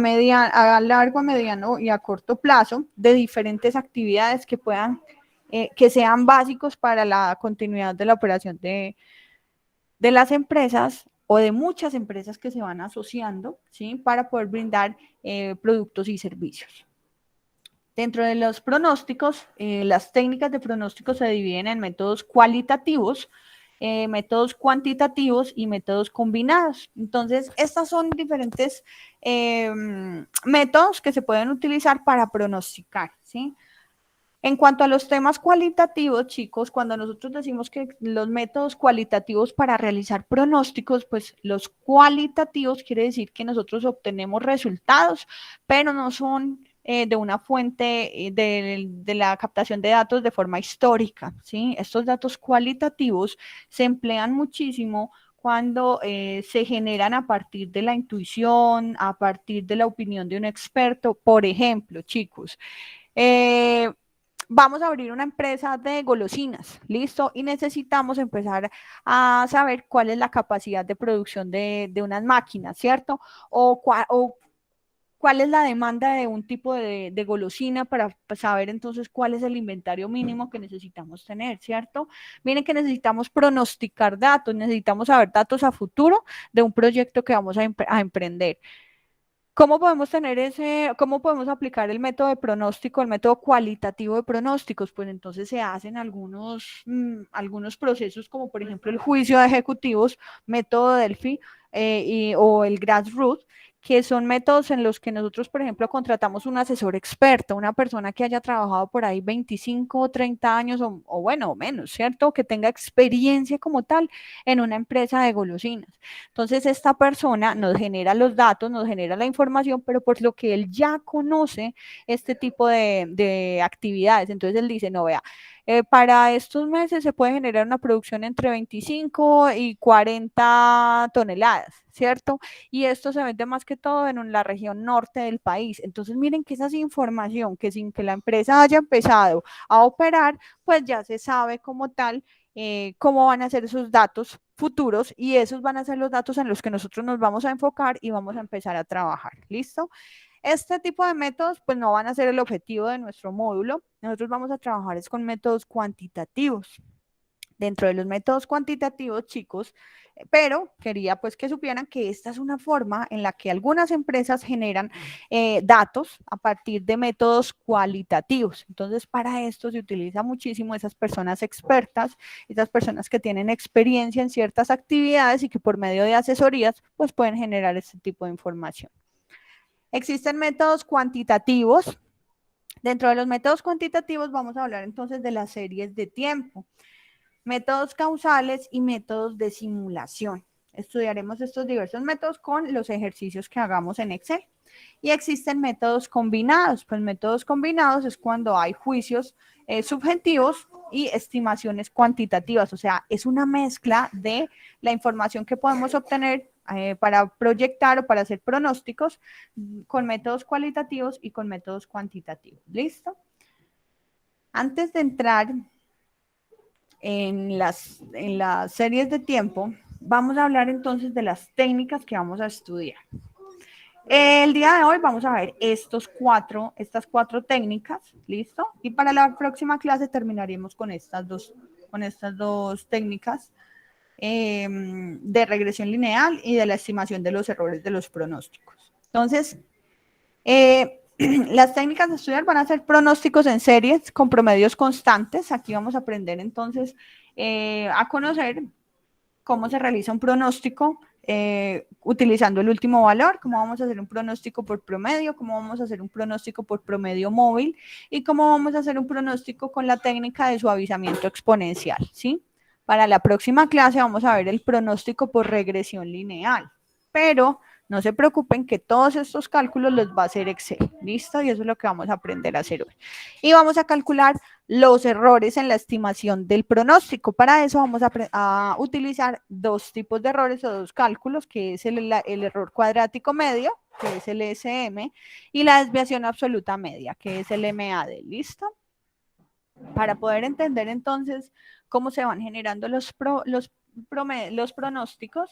largo, a mediano y a corto plazo de diferentes actividades que sean básicos para la continuidad de la operación de las empresas o de muchas empresas que se van asociando, ¿sí? Para poder brindar productos y servicios. Dentro de los pronósticos, las técnicas de pronóstico se dividen en métodos cualitativos, métodos cuantitativos y métodos combinados. Entonces, estos son diferentes métodos que se pueden utilizar para pronosticar, ¿sí? En cuanto a los temas cualitativos, chicos, cuando nosotros decimos que los métodos cualitativos para realizar pronósticos, pues los cualitativos quiere decir que nosotros obtenemos resultados, pero no son de una fuente de la captación de datos de forma histórica, ¿sí? Estos datos cualitativos se emplean muchísimo cuando se generan a partir de la intuición, a partir de la opinión de un experto. Por ejemplo, chicos, vamos a abrir una empresa de golosinas, ¿listo? Y necesitamos empezar a saber cuál es la capacidad de producción de unas máquinas, ¿cierto? O cuál es la demanda de un tipo de golosina para saber entonces cuál es el inventario mínimo que necesitamos tener, ¿cierto? Miren que necesitamos pronosticar datos, necesitamos saber datos a futuro de un proyecto que vamos a emprender. ¿Cómo podemos cómo podemos aplicar el método de pronóstico, el método cualitativo de pronósticos? Pues entonces se hacen algunos procesos, como por ejemplo el juicio de ejecutivos, método Delphi o el Grassroots, que son métodos en los que nosotros, por ejemplo, contratamos un asesor experto, una persona que haya trabajado por ahí 25 o 30 años o bueno, o menos, ¿cierto? Que tenga experiencia como tal en una empresa de golosinas. Entonces, esta persona nos genera los datos, nos genera la información, pero por lo que él ya conoce este tipo de actividades. Entonces, él dice, no, vea, para estos meses se puede generar una producción entre 25 y 40 toneladas, ¿cierto? Y esto se vende más que todo en la región norte del país. Entonces, miren que esa es información que sin que la empresa haya empezado a operar, pues ya se sabe como tal cómo van a ser esos datos futuros y esos van a ser los datos en los que nosotros nos vamos a enfocar y vamos a empezar a trabajar. ¿Listo? Este tipo de métodos pues no van a ser el objetivo de nuestro módulo. Nosotros vamos a trabajar es con métodos cuantitativos. Dentro de los métodos cuantitativos, chicos, pero quería pues que supieran que esta es una forma en la que algunas empresas generan datos a partir de métodos cualitativos. Entonces, para esto se utiliza muchísimo esas personas expertas, esas personas que tienen experiencia en ciertas actividades y que por medio de asesorías pues pueden generar este tipo de información. Existen métodos cuantitativos. Dentro de los métodos cuantitativos vamos a hablar entonces de las series de tiempo, métodos causales y métodos de simulación. Estudiaremos estos diversos métodos con los ejercicios que hagamos en Excel. Y existen métodos combinados. Pues métodos combinados es cuando hay juicios subjetivos y estimaciones cuantitativas. O sea, es una mezcla de la información que podemos obtener para proyectar o para hacer pronósticos con métodos cualitativos y con métodos cuantitativos. ¿Listo? Antes de entrar en las series de tiempo, vamos a hablar entonces de las técnicas que vamos a estudiar. El día de hoy vamos a ver estas cuatro técnicas, ¿listo? Y para la próxima clase terminaremos con estas dos técnicas de regresión lineal y de la estimación de los errores de los pronósticos. Entonces, las técnicas de estudiar van a ser pronósticos en series con promedios constantes. Aquí vamos a aprender entonces a conocer cómo se realiza un pronóstico utilizando el último valor, cómo vamos a hacer un pronóstico por promedio, cómo vamos a hacer un pronóstico por promedio móvil y cómo vamos a hacer un pronóstico con la técnica de suavizamiento exponencial, ¿sí? Para la próxima clase vamos a ver el pronóstico por regresión lineal, pero no se preocupen que todos estos cálculos los va a hacer Excel, ¿listo? Y eso es lo que vamos a aprender a hacer hoy. Y vamos a calcular los errores en la estimación del pronóstico. Para eso vamos a utilizar dos tipos de errores o dos cálculos, que es el error cuadrático medio, que es el SM, y la desviación absoluta media, que es el MAD, ¿listo? Para poder entender entonces cómo se van generando los pronósticos,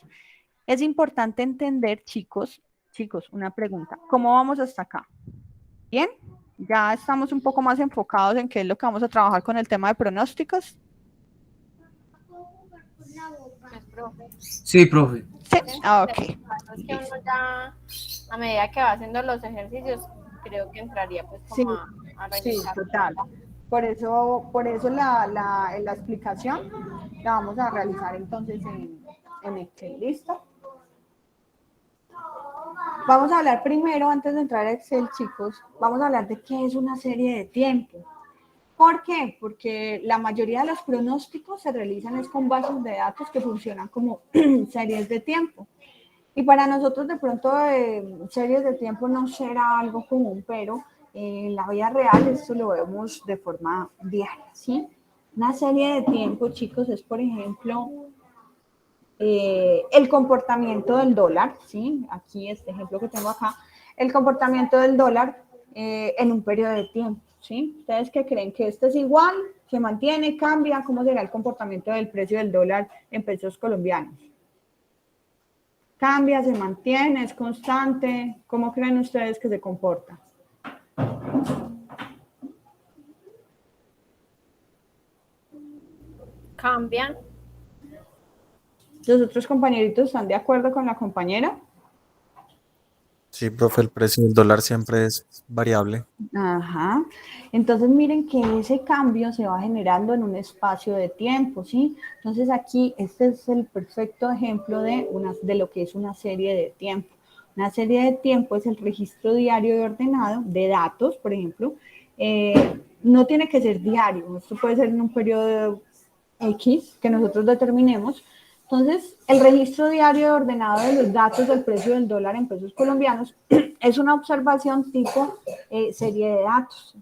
es importante entender, chicos, una pregunta. ¿Cómo vamos hasta acá? ¿Bien? Ya estamos un poco más enfocados en qué es lo que vamos a trabajar con el tema de pronósticos. Sí, profe. Sí, ¿cierto? ok. Es que uno ya, a medida que va haciendo los ejercicios, creo que entraría pues Sí, como a sí, revisar. total. Por eso la explicación la vamos a realizar entonces en Excel. ¿Listo? Vamos a hablar primero, antes de entrar a Excel, chicos, vamos a hablar de qué es una serie de tiempo. ¿Por qué? Porque la mayoría de los pronósticos se realizan es con bases de datos que funcionan como series de tiempo. Y para nosotros de pronto series de tiempo no será algo común, pero en la vida real esto lo vemos de forma diaria, ¿sí? Una serie de tiempo, chicos, es por ejemplo el comportamiento del dólar, ¿sí? Aquí este ejemplo que tengo acá, el comportamiento del dólar en un periodo de tiempo, ¿sí? ¿Ustedes qué creen? ¿Que este es igual? ¿Se mantiene? ¿Cambia? ¿Cómo será el comportamiento del precio del dólar en pesos colombianos? ¿Cambia? ¿Se mantiene? ¿Es constante? ¿Cómo creen ustedes que se comporta? Cambian. ¿Los otros compañeritos están de acuerdo con la compañera? Sí, profe, el precio del dólar siempre es variable. Ajá. Entonces miren que ese cambio se va generando en un espacio de tiempo, ¿sí? Entonces aquí este es el perfecto ejemplo de lo que es una serie de tiempo. Una serie de tiempo es el registro diario y ordenado de datos, por ejemplo. No tiene que ser diario, esto puede ser en un periodo X que nosotros determinemos. Entonces, el registro diario ordenado de los datos del precio del dólar en pesos colombianos es una observación tipo serie de datos.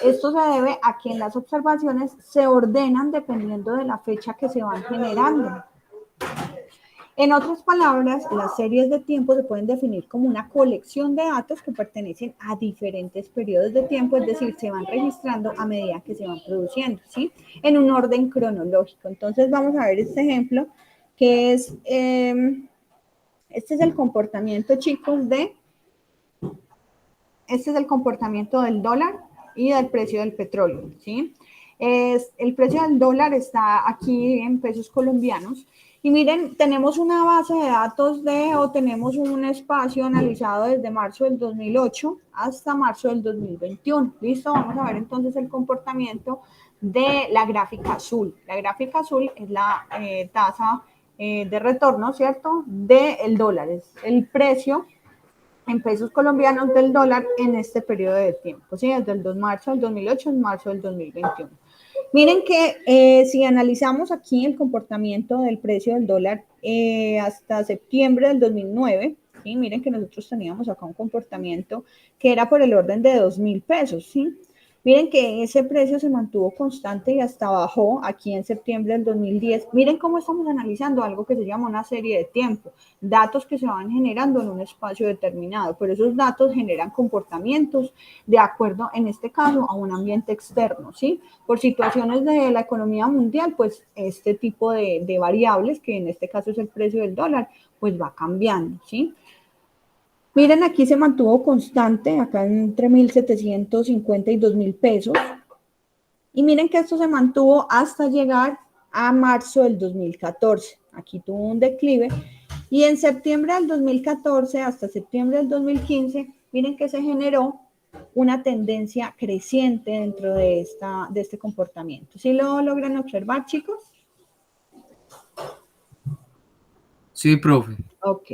Esto se debe a que en las observaciones se ordenan dependiendo de la fecha que se van generando. En otras palabras, las series de tiempo se pueden definir como una colección de datos que pertenecen a diferentes periodos de tiempo, es decir, se van registrando a medida que se van produciendo, ¿sí? En un orden cronológico. Entonces vamos a ver este ejemplo, que es, este es el comportamiento, chicos, este es el comportamiento del dólar y del precio del petróleo, ¿sí? El precio del dólar está aquí en pesos colombianos. Y miren, tenemos una base de datos o tenemos un espacio analizado desde marzo del 2008 hasta marzo del 2021. ¿Listo? Vamos a ver entonces el comportamiento de la gráfica azul. La gráfica azul es la tasa de retorno, ¿cierto? Del dólar. Es el precio en pesos colombianos del dólar en este periodo de tiempo, ¿sí? Desde el 2 de marzo del 2008 al marzo del 2021. Miren que si analizamos aquí el comportamiento del precio del dólar hasta septiembre del 2009, ¿sí? Miren que nosotros teníamos acá un comportamiento que era por el orden de 2.000 pesos, ¿sí? Miren que ese precio se mantuvo constante y hasta bajó aquí en septiembre del 2010. Miren cómo estamos analizando algo que se llama una serie de tiempo, datos que se van generando en un espacio determinado, pero esos datos generan comportamientos de acuerdo, en este caso, a un ambiente externo, ¿sí? Por situaciones de la economía mundial, pues este tipo de variables, que en este caso es el precio del dólar, pues va cambiando, ¿sí? Miren, aquí se mantuvo constante, acá entre 1.750 y 2.000 pesos. Y miren que esto se mantuvo hasta llegar a marzo del 2014. Aquí tuvo un declive. Y en septiembre del 2014 hasta septiembre del 2015, miren que se generó una tendencia creciente dentro de este comportamiento. ¿Sí lo logran observar, chicos? Sí, profe. Ok.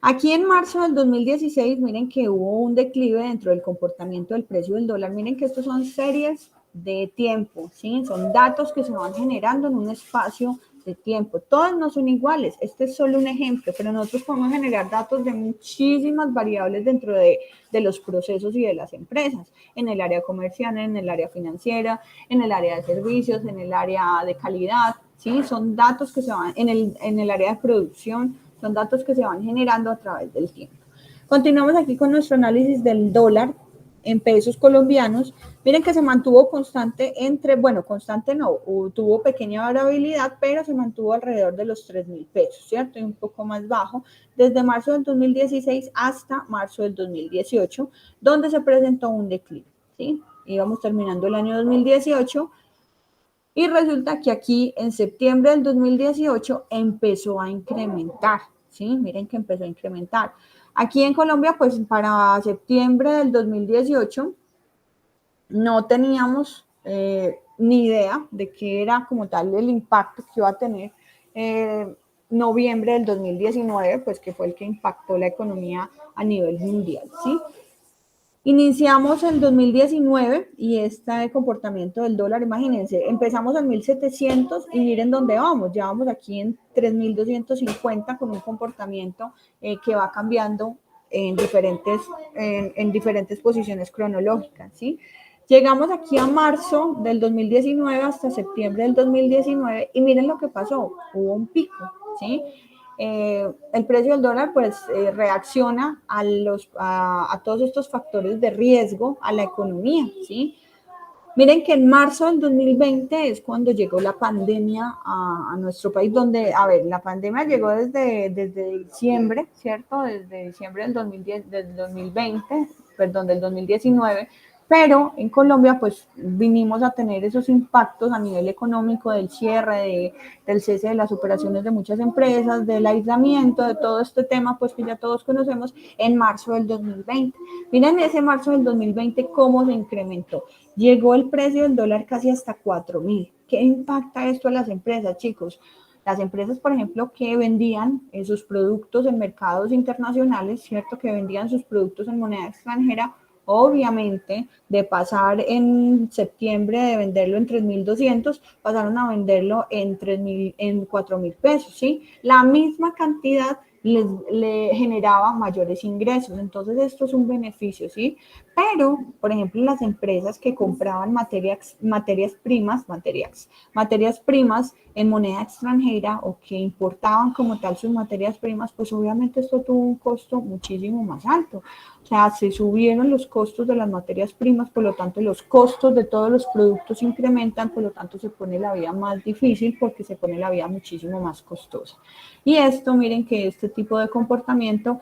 Aquí en marzo del 2016, miren que hubo un declive dentro del comportamiento del precio del dólar. Miren que estos son series de tiempo, ¿sí? Son datos que se van generando en un espacio de tiempo. Todos no son iguales. Este es solo un ejemplo, pero nosotros podemos generar datos de muchísimas variables dentro de los procesos y de las empresas, en el área comercial, en el área financiera, en el área de servicios, en el área de calidad, ¿sí? Son datos que se van en el área de producción. Son datos que se van generando a través del tiempo. Continuamos aquí con nuestro análisis del dólar en pesos colombianos. Miren que se mantuvo constante constante no, tuvo pequeña variabilidad, pero se mantuvo alrededor de los 3.000 pesos, ¿cierto? Y un poco más bajo, desde marzo del 2016 hasta marzo del 2018, donde se presentó un declive, ¿sí? Íbamos terminando el año 2018 y resulta que aquí en septiembre del 2018 empezó a incrementar, ¿sí? Miren que empezó a incrementar. Aquí en Colombia, pues para septiembre del 2018 no teníamos ni idea de qué era como tal el impacto que iba a tener noviembre del 2019, pues que fue el que impactó la economía a nivel mundial, ¿sí? Iniciamos el 2019 y este comportamiento del dólar, imagínense, empezamos en 1.700 y miren dónde vamos, ya vamos aquí en 3.250 con un comportamiento que va cambiando en diferentes posiciones cronológicas, ¿sí? Llegamos aquí a marzo del 2019 hasta septiembre del 2019 y miren lo que pasó, hubo un pico, ¿sí? El precio del dólar pues reacciona a todos estos factores de riesgo a la economía, ¿sí? Miren que en marzo del 2020 es cuando llegó la pandemia a nuestro país, donde, a ver, la pandemia llegó desde diciembre, ¿cierto? Desde diciembre del 2010, del 2020, perdón, del 2019, pero en Colombia pues vinimos a tener esos impactos a nivel económico del cierre, del cese de las operaciones de muchas empresas, del aislamiento, de todo este tema pues que ya todos conocemos en marzo del 2020. Miren ese marzo del 2020 cómo se incrementó. Llegó el precio del dólar casi hasta 4.000. ¿Qué impacta esto a las empresas, chicos? Las empresas, por ejemplo, que vendían sus productos en mercados internacionales, ¿cierto? Que vendían sus productos en moneda extranjera, obviamente, de pasar en septiembre de venderlo en 3.200, pasaron a venderlo en 3.000, en 4.000 pesos, ¿sí? La misma cantidad le generaba mayores ingresos. Entonces, esto es un beneficio, ¿sí? Pero, por ejemplo, las empresas que compraban materias primas en moneda extranjera o que importaban como tal sus materias primas, pues obviamente esto tuvo un costo muchísimo más alto. O sea, se subieron los costos de las materias primas, por lo tanto los costos de todos los productos incrementan, por lo tanto se pone la vida más difícil porque se pone la vida muchísimo más costosa. Y esto, miren que este tipo de comportamiento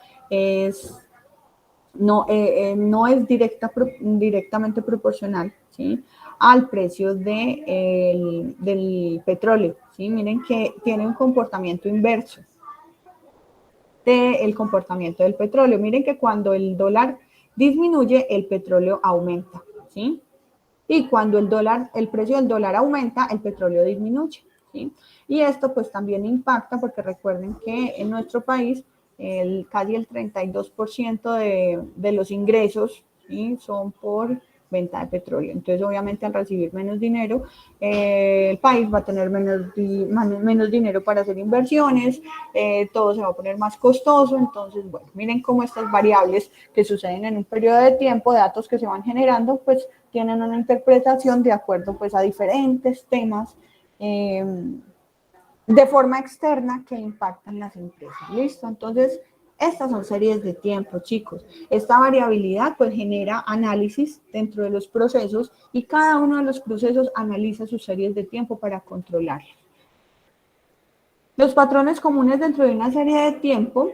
no es directamente proporcional, ¿sí?, al precio del petróleo, ¿sí? Miren que tiene un comportamiento inverso del comportamiento del petróleo. Miren que cuando el dólar disminuye, el petróleo aumenta, ¿sí? Y cuando el precio del dólar aumenta, el petróleo disminuye, ¿sí? Y esto pues también impacta porque recuerden que en nuestro país casi el 32% de los ingresos, ¿sí?, son por venta de petróleo. Entonces, obviamente, al recibir menos dinero, el país va a tener menos dinero para hacer inversiones, todo se va a poner más costoso. Entonces, bueno, miren cómo estas variables que suceden en un periodo de tiempo, datos que se van generando, pues tienen una interpretación de acuerdo pues a diferentes temas de forma externa que impactan las empresas. ¿Listo? Entonces, estas son series de tiempo, chicos. Esta variabilidad pues genera análisis dentro de los procesos y cada uno de los procesos analiza sus series de tiempo para controlarlas. Los patrones comunes dentro de una serie de tiempo,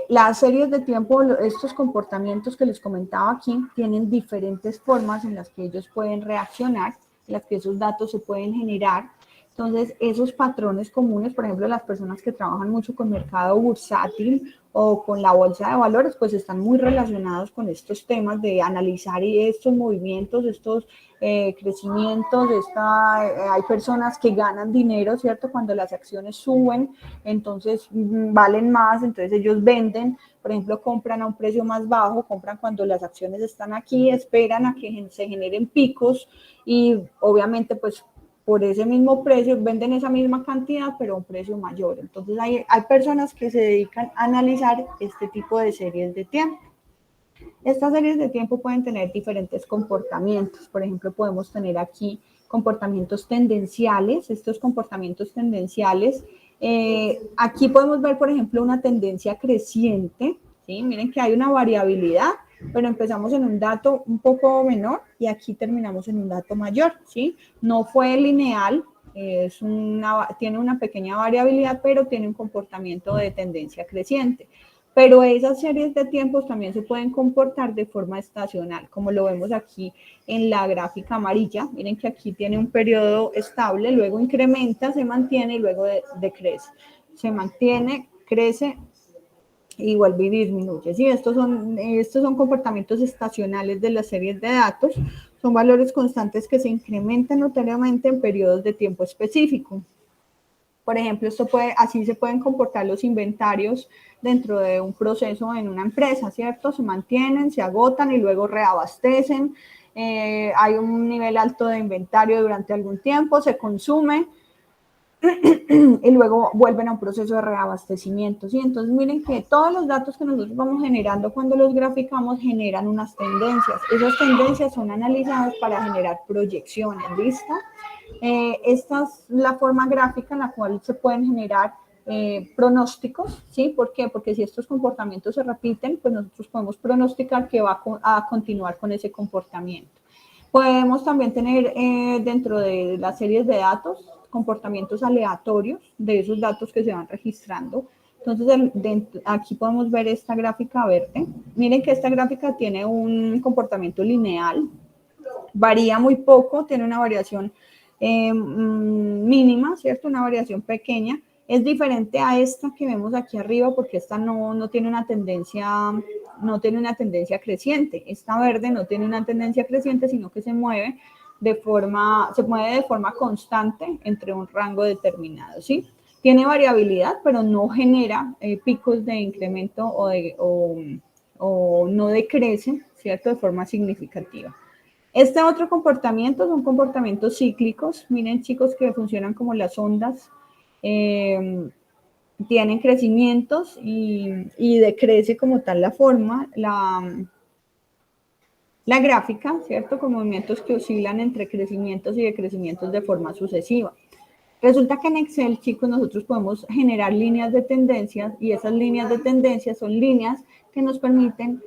las series de tiempo, estos comportamientos que les comentaba aquí, tienen diferentes formas en las que ellos pueden reaccionar, en las que esos datos se pueden generar. Entonces, esos patrones comunes, por ejemplo, las personas que trabajan mucho con mercado bursátil o con la bolsa de valores, pues están muy relacionados con estos temas de analizar estos movimientos, estos crecimientos. Hay personas que ganan dinero, ¿cierto? Cuando las acciones suben, entonces valen más, entonces ellos venden, por ejemplo, compran a un precio más bajo, compran cuando las acciones están aquí, esperan a que se generen picos y obviamente pues por ese mismo precio, venden esa misma cantidad, pero a un precio mayor. Entonces, hay personas que se dedican a analizar este tipo de series de tiempo. Estas series de tiempo pueden tener diferentes comportamientos. Por ejemplo, podemos tener aquí comportamientos tendenciales. Estos comportamientos tendenciales, aquí podemos ver, por ejemplo, una tendencia creciente, ¿sí? Miren que hay una variabilidad, pero empezamos en un dato un poco menor y aquí terminamos en un dato mayor, ¿sí? No fue lineal, tiene una pequeña variabilidad, pero tiene un comportamiento de tendencia creciente. Pero esas series de tiempos también se pueden comportar de forma estacional, como lo vemos aquí en la gráfica amarilla. Miren que aquí tiene un periodo estable, luego incrementa, se mantiene y luego decrece. Se mantiene crece y vuelve y disminuye. ¿Sí? Estos son comportamientos estacionales de las series de datos, son valores constantes que se incrementan notoriamente en periodos de tiempo específico. Por ejemplo, así se pueden comportar los inventarios dentro de un proceso en una empresa, ¿cierto? Se mantienen, se agotan y luego reabastecen. Hay un nivel alto de inventario durante algún tiempo, se consume y luego vuelven a un proceso de reabastecimiento, ¿sí? Entonces, miren que todos los datos que nosotros vamos generando cuando los graficamos generan unas tendencias. Esas tendencias son analizadas para generar proyecciones, ¿listo? Esta es la forma gráfica en la cual se pueden generar pronósticos, ¿sí? ¿Por qué? Porque si estos comportamientos se repiten, pues nosotros podemos pronosticar que va a continuar con ese comportamiento. Podemos también tener dentro de las series de datos comportamientos aleatorios de esos datos que se van registrando. Entonces, aquí podemos ver esta gráfica verde. Miren que esta gráfica tiene un comportamiento lineal, varía muy poco, tiene una variación mínima, ¿cierto? Una variación pequeña. Es diferente a esta que vemos aquí arriba porque esta no tiene una tendencia creciente. Esta verde no tiene una tendencia creciente, sino que se mueve de forma constante entre un rango determinado, ¿sí? Tiene variabilidad, pero no genera picos de incremento o no decrece, ¿cierto? De forma significativa. Este otro comportamiento son comportamientos cíclicos. Miren, chicos, que funcionan como las ondas. Tienen crecimientos y decrece como tal la forma, la gráfica, ¿cierto? Con movimientos que oscilan entre crecimientos y decrecimientos de forma sucesiva. Resulta que en Excel, chicos, nosotros podemos generar líneas de tendencias y esas líneas de tendencias son líneas que nos permiten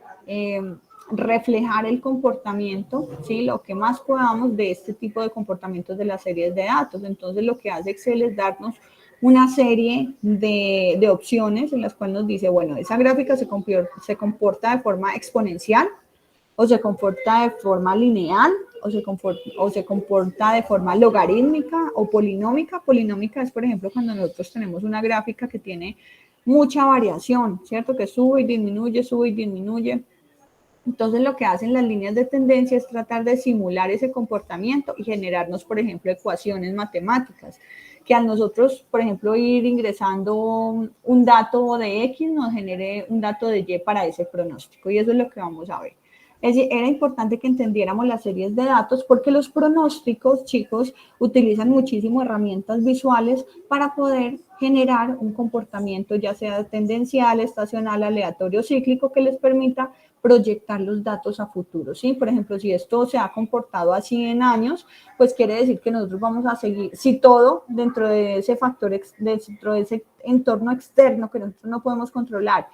reflejar el comportamiento, ¿sí? Lo que más podamos de este tipo de comportamientos de las series de datos. Entonces, lo que hace Excel es darnos una serie de opciones en las cuales nos dice, bueno, esa gráfica se comporta de forma exponencial, o se comporta de forma lineal, o se comporta de forma logarítmica o polinómica. Polinómica es, por ejemplo, cuando nosotros tenemos una gráfica que tiene mucha variación, ¿cierto? Que sube y disminuye, sube y disminuye. Entonces, lo que hacen las líneas de tendencia es tratar de simular ese comportamiento y generarnos, por ejemplo, ecuaciones matemáticas, que a nosotros, por ejemplo, ir ingresando un dato de X nos genere un dato de Y para ese pronóstico. Y eso es lo que vamos a ver. Era importante que entendiéramos las series de datos porque los pronósticos, chicos, utilizan muchísimo herramientas visuales para poder generar un comportamiento ya sea tendencial, estacional, aleatorio, cíclico, que les permita proyectar los datos a futuro, ¿sí? Por ejemplo, si esto se ha comportado así en años, pues quiere decir que nosotros vamos a seguir, si todo dentro de ese factor, dentro de ese entorno externo que nosotros no podemos controlar,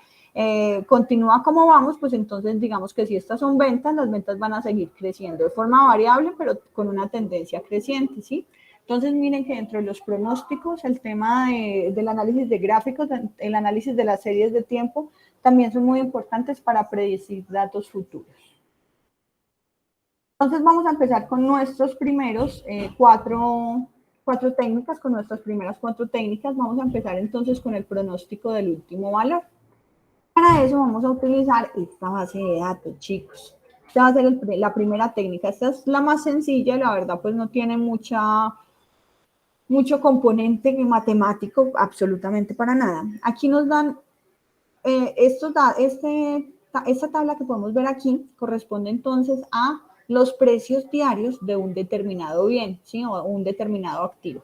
continúa como vamos, pues entonces digamos que si estas son ventas, las ventas van a seguir creciendo de forma variable, pero con una tendencia creciente, ¿sí? Entonces miren que dentro de los pronósticos, el tema del análisis de gráficos, el análisis de las series de tiempo, también son muy importantes para predecir datos futuros. Entonces vamos a empezar con nuestros primeros cuatro técnicas, con nuestras primeras 4 técnicas. Vamos a empezar entonces con el pronóstico del último valor. Para eso vamos a utilizar esta base de datos, chicos. Esta va a ser la primera técnica. Esta es la más sencilla y la verdad pues no tiene mucho componente matemático, absolutamente para nada. Aquí nos dan, esta tabla que podemos ver aquí corresponde entonces a los precios diarios de un determinado bien, ¿sí? O un determinado activo.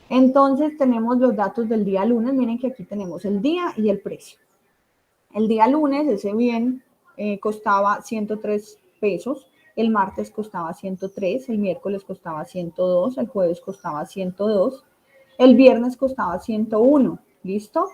Entonces tenemos los datos del día lunes. Miren que aquí tenemos el día y el precio. El día lunes ese bien costaba 103 pesos, el martes costaba 103, el miércoles costaba 102, el jueves costaba 102, el viernes costaba 101, ¿listo?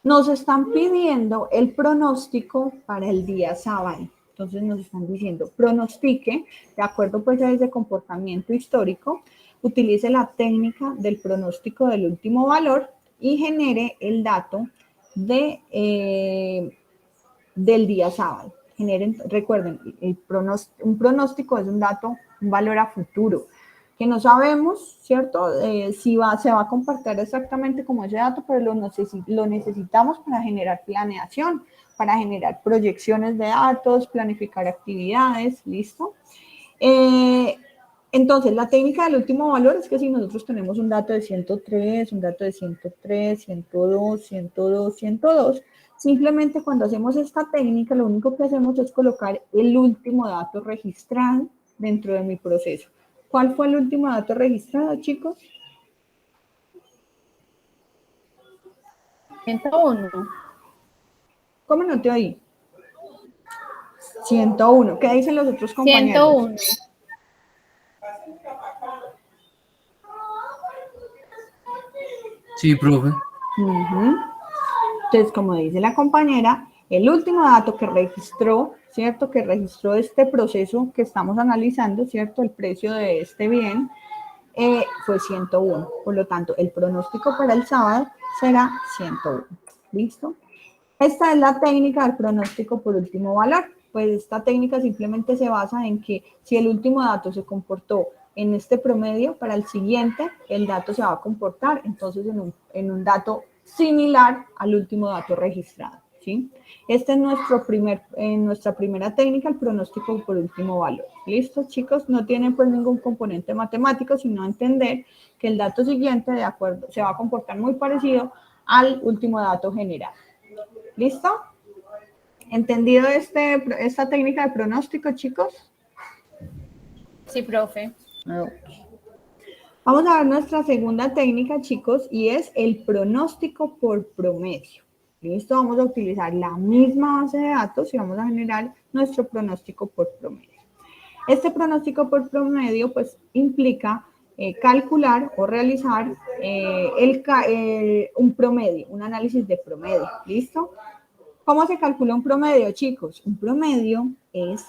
Nos están pidiendo el pronóstico para el día sábado. Entonces nos están diciendo, pronostique, de acuerdo pues a ese comportamiento histórico, utilice la técnica del pronóstico del último valor y genere el dato del día sábado. Recuerden, un pronóstico es un dato, un valor a futuro. que no sabemos, ¿cierto? Si se va a comportar exactamente como ese dato, pero lo necesitamos para generar planeación, para generar proyecciones de datos, planificar actividades, ¿listo? Entonces, la técnica del último valor es que si nosotros tenemos un dato de 103, un dato de 103, 102, 102, 102, simplemente cuando hacemos esta técnica, lo único que hacemos es colocar el último dato registrado dentro de mi proceso. ¿Cuál fue el último dato registrado, chicos? 101. ¿Cómo no te oí? 101. ¿Qué dicen los otros compañeros? 101. Sí, profe. Entonces, como dice la compañera, el último dato que registró, ¿cierto? Que registró este proceso que estamos analizando, ¿cierto? El precio de este bien fue 101. Por lo tanto, el pronóstico para el sábado será 101. ¿Listo? Esta es la técnica del pronóstico por último valor. Pues esta técnica simplemente se basa en que si el último dato se comportó en este promedio, para el siguiente el dato se va a comportar entonces en un dato similar al último dato registrado, ¿sí? Esta es nuestra primera técnica, el pronóstico por último valor. ¿Listo, chicos? No tienen pues ningún componente matemático, sino entender que el dato siguiente, de acuerdo, se va a comportar muy parecido al último dato general. ¿Listo? ¿Entendido esta técnica de pronóstico, chicos? Sí, profe. Okay. Vamos a ver nuestra segunda técnica, chicos, y es el pronóstico por promedio. ¿Listo? Vamos a utilizar la misma base de datos y vamos a generar nuestro pronóstico por promedio. Este pronóstico por promedio, pues, implica calcular o realizar un promedio, un análisis de promedio. ¿Listo? ¿Cómo se calcula un promedio, chicos? Un promedio es,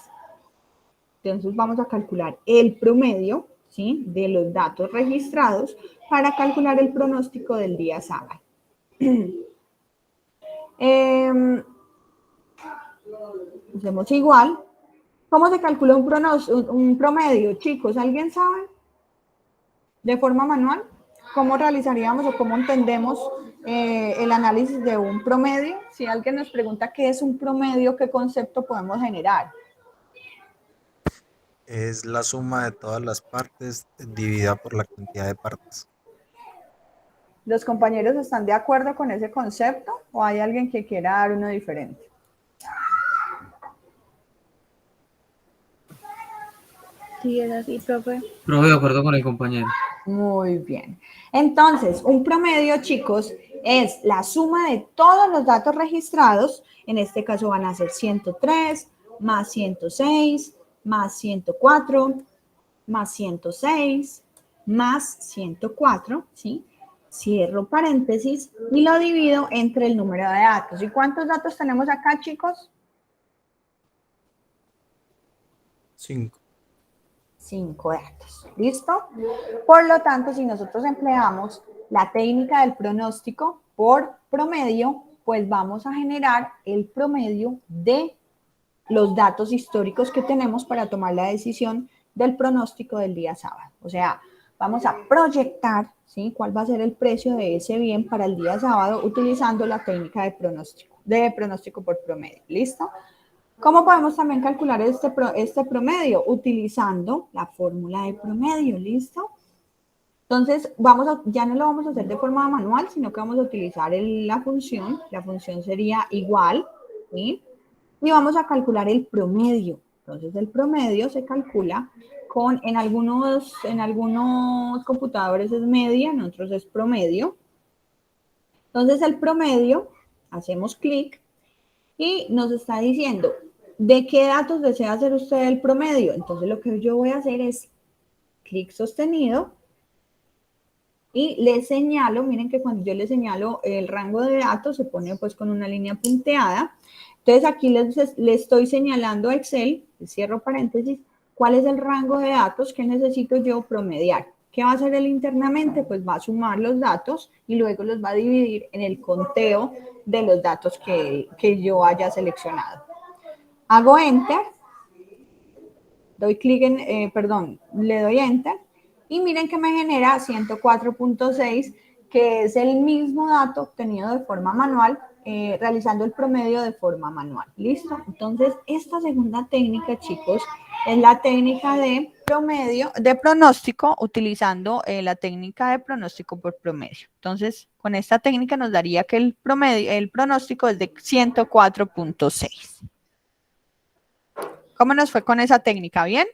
entonces vamos a calcular el promedio, ¿sí?, de los datos registrados para calcular el pronóstico del día sábado. Hacemos igual. ¿Cómo se calcula un promedio, chicos? ¿Alguien sabe? ¿De forma manual? ¿Cómo realizaríamos o cómo entendemos el análisis de un promedio? Si alguien nos pregunta qué es un promedio, ¿qué concepto podemos generar? Es la suma de todas las partes dividida por la cantidad de partes. ¿Los compañeros están de acuerdo con ese concepto o hay alguien que quiera dar uno diferente? Sí, es así, profe. Profe, de acuerdo con el compañero. Muy bien. Entonces, un promedio, chicos, es la suma de todos los datos registrados. En este caso van a ser 103 más 106 más 104 más 106 más 104, ¿sí? Cierro paréntesis y lo divido entre el número de datos. ¿Y cuántos datos tenemos acá, chicos? 5. 5 datos. ¿Listo? Por lo tanto, si nosotros empleamos la técnica del pronóstico por promedio, pues vamos a generar el promedio de los datos históricos que tenemos para tomar la decisión del pronóstico del día sábado. O sea, vamos a proyectar, ¿sí?, cuál va a ser el precio de ese bien para el día sábado utilizando la técnica de pronóstico por promedio. ¿Listo? ¿Cómo podemos también calcular este promedio? Utilizando la fórmula de promedio, ¿listo? Entonces, ya no lo vamos a hacer de forma manual, sino que vamos a utilizar la función. La función sería igual, ¿sí? Y vamos a calcular el promedio. Entonces, el promedio se calcula en algunos computadores es media, en otros es promedio. Entonces, el promedio, hacemos clic y nos está diciendo de qué datos desea hacer usted el promedio. Entonces, lo que yo voy a hacer es clic sostenido y le señalo, miren que cuando yo le señalo el rango de datos se pone pues con una línea punteada. Entonces aquí le estoy señalando a Excel, cierro paréntesis, cuál es el rango de datos que necesito yo promediar. ¿Qué va a hacer él internamente? Pues va a sumar los datos y luego los va a dividir en el conteo de los datos que yo haya seleccionado. Hago Enter, le doy Enter Y miren que me genera 104.6, que es el mismo dato obtenido de forma manual, realizando el promedio de forma manual. ¿Listo? Entonces, esta segunda técnica, chicos, es la técnica de promedio, de pronóstico, utilizando la técnica de pronóstico por promedio. Entonces, con esta técnica nos daría que el promedio, el pronóstico es de 104.6. ¿Cómo nos fue con esa técnica? ¿Bien?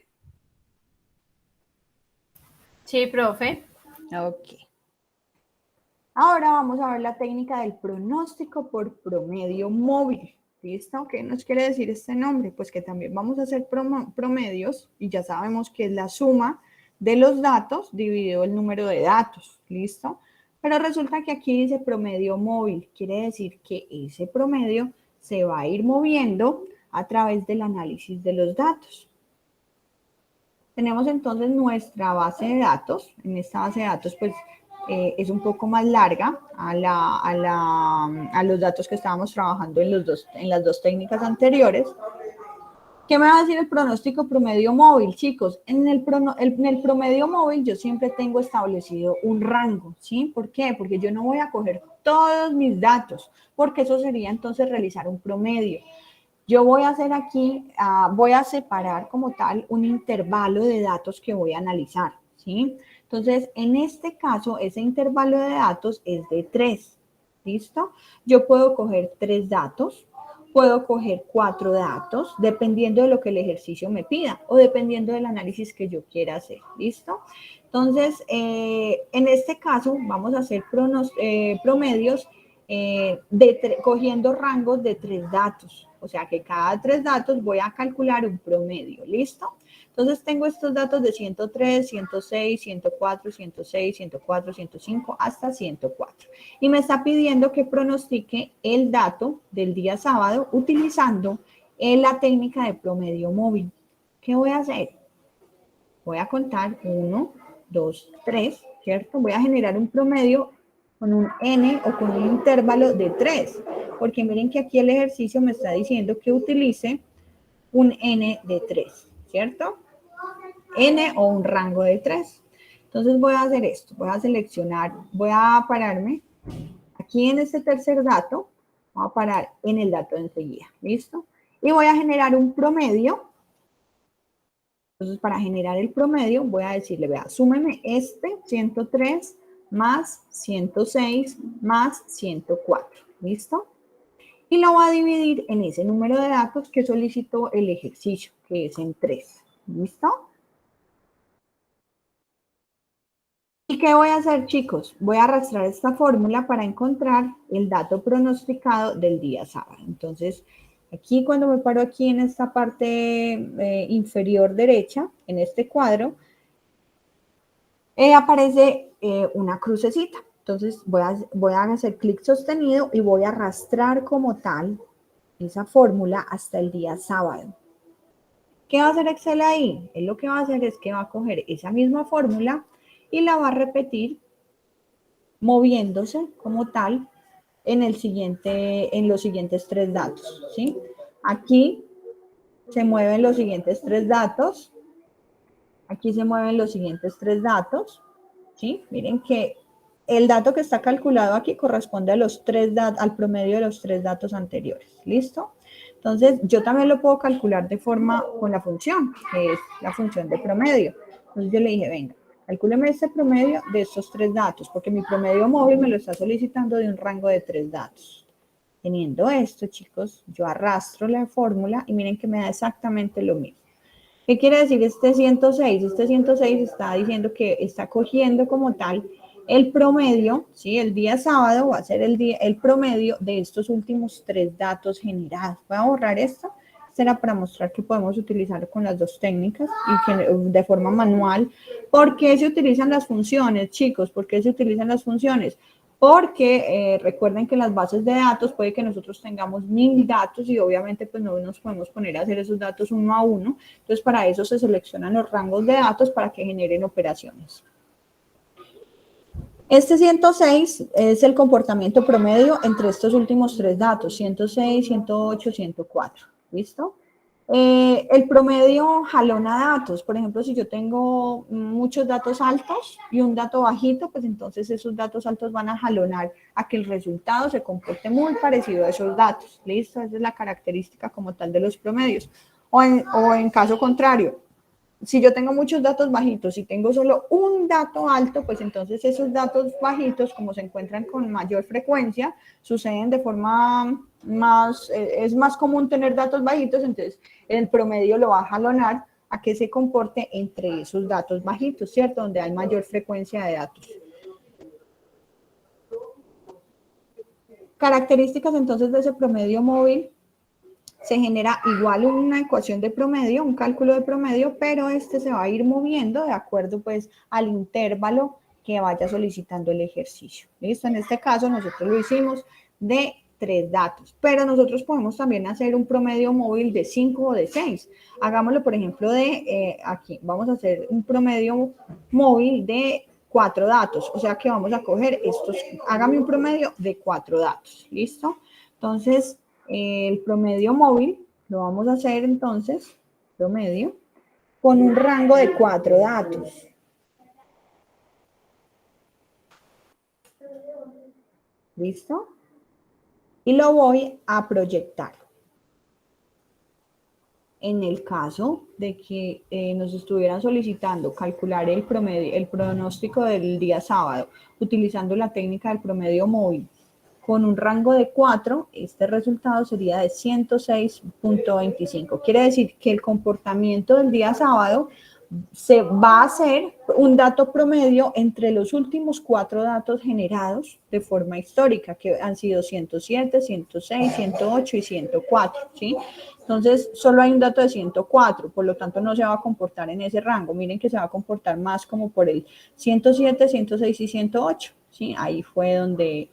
Sí, profe. Ok. Ahora vamos a ver la técnica del pronóstico por promedio móvil. ¿Listo? ¿Qué nos quiere decir este nombre? Pues que también vamos a hacer promedios y ya sabemos que es la suma de los datos dividido el número de datos. ¿Listo? Pero resulta que aquí dice promedio móvil. Quiere decir que ese promedio se va a ir moviendo a través del análisis de los datos. Tenemos entonces nuestra base de datos. En esta base de datos, pues, es un poco más larga a los datos que estábamos trabajando en las dos técnicas anteriores. ¿Qué me va a decir el pronóstico promedio móvil, chicos? En el promedio móvil yo siempre tengo establecido un rango, ¿sí? ¿Por qué? Porque yo no voy a coger todos mis datos, porque eso sería entonces realizar un promedio. Yo voy a hacer aquí, voy a separar como tal un intervalo de datos que voy a analizar, ¿sí? Entonces, en este caso, ese intervalo de datos es de 3, ¿listo? Yo puedo coger 3 datos, puedo coger 4 datos, dependiendo de lo que el ejercicio me pida o dependiendo del análisis que yo quiera hacer, ¿listo? Entonces, en este caso, vamos a hacer promedios cogiendo rangos de 3 datos. O sea que cada 3 datos voy a calcular un promedio, ¿listo? Entonces tengo estos datos de 103, 106, 104, 106, 104, 105 hasta 104. Y me está pidiendo que pronostique el dato del día sábado utilizando la técnica de promedio móvil. ¿Qué voy a hacer? Voy a contar 1, 2, 3, ¿cierto? Voy a generar un promedio con un n o con un intervalo de 3, porque miren que aquí el ejercicio me está diciendo que utilice un n de 3, ¿cierto? N o un rango de 3. Entonces voy a hacer esto, voy a seleccionar, voy a pararme aquí en este tercer dato, voy a parar en el dato de enseguida, ¿listo? Y voy a generar un promedio. Entonces, para generar el promedio, voy a decirle, vea, súmeme este 103 más 106 más 104, ¿listo? Y lo voy a dividir en ese número de datos que solicitó el ejercicio, que es en 3, ¿listo? ¿Y qué voy a hacer, chicos? Voy a arrastrar esta fórmula para encontrar el dato pronosticado del día sábado. Entonces, aquí cuando me paro aquí en esta parte inferior derecha, en este cuadro, aparece una crucecita. Entonces voy a hacer clic sostenido y voy a arrastrar como tal esa fórmula hasta el día sábado. ¿Qué va a hacer Excel ahí? Él lo que va a hacer es que va a coger esa misma fórmula y la va a repetir moviéndose como tal en los siguientes 3 datos, ¿sí? Aquí se mueven los siguientes 3 datos. Aquí se mueven los siguientes 3 datos, ¿sí? Miren que el dato que está calculado aquí corresponde a al promedio de los 3 datos anteriores, ¿listo? Entonces, yo también lo puedo calcular de forma con la función, que es la función de promedio. Entonces, yo le dije, venga, calcúleme este promedio de estos 3 datos, porque mi promedio móvil me lo está solicitando de un rango de 3 datos. Teniendo esto, chicos, yo arrastro la fórmula y miren que me da exactamente lo mismo. ¿Qué quiere decir este 106? Este 106 está diciendo que está cogiendo como tal el promedio, ¿sí? El día sábado va a ser el promedio de estos últimos 3 datos generados. Voy a borrar esto. Será para mostrar que podemos utilizar con las dos técnicas y que de forma manual. ¿Por qué se utilizan las funciones, chicos? ¿Por qué se utilizan las funciones? Porque recuerden que en las bases de datos puede que nosotros tengamos 1000 datos y obviamente pues no nos podemos poner a hacer esos datos uno a uno. Entonces para eso se seleccionan los rangos de datos para que generen operaciones. Este 106 es el comportamiento promedio entre estos últimos 3 datos, 106, 108, 104. ¿Listo? El promedio jalona datos. Por ejemplo, si yo tengo muchos datos altos y un dato bajito, pues entonces esos datos altos van a jalonar a que el resultado se comporte muy parecido a esos datos. ¿Listo? Esa es la característica como tal de los promedios. O en caso contrario, si yo tengo muchos datos bajitos y tengo solo un dato alto, pues entonces esos datos bajitos, como se encuentran con mayor frecuencia, suceden de forma más, es más común tener datos bajitos, entonces el promedio lo va a jalonar a que se comporte entre esos datos bajitos, ¿cierto? Donde hay mayor frecuencia de datos. Características entonces de ese promedio móvil. Se genera igual una ecuación de promedio, un cálculo de promedio, pero este se va a ir moviendo de acuerdo pues al intervalo que vaya solicitando el ejercicio. ¿Listo? En este caso nosotros lo hicimos de 3 datos, pero nosotros podemos también hacer un promedio móvil de 5 o de 6. Hagámoslo, por ejemplo, de aquí, vamos a hacer un promedio móvil de 4 datos, o sea que vamos a coger estos, hágame un promedio de 4 datos, ¿listo? Entonces, el promedio móvil lo vamos a hacer entonces, promedio, con un rango de 4 datos. ¿Listo? Y lo voy a proyectar. En el caso de que nos estuvieran solicitando calcular el promedio, el pronóstico del día sábado, utilizando la técnica del promedio móvil, con un rango de 4, este resultado sería de 106.25. Quiere decir que el comportamiento del día sábado se va a hacer un dato promedio entre los últimos 4 datos generados de forma histórica, que han sido 107, 106, 108 y 104, ¿sí? Entonces, solo hay un dato de 104, por lo tanto no se va a comportar en ese rango. Miren que se va a comportar más como por el 107, 106 y 108, ¿sí? Ahí fue donde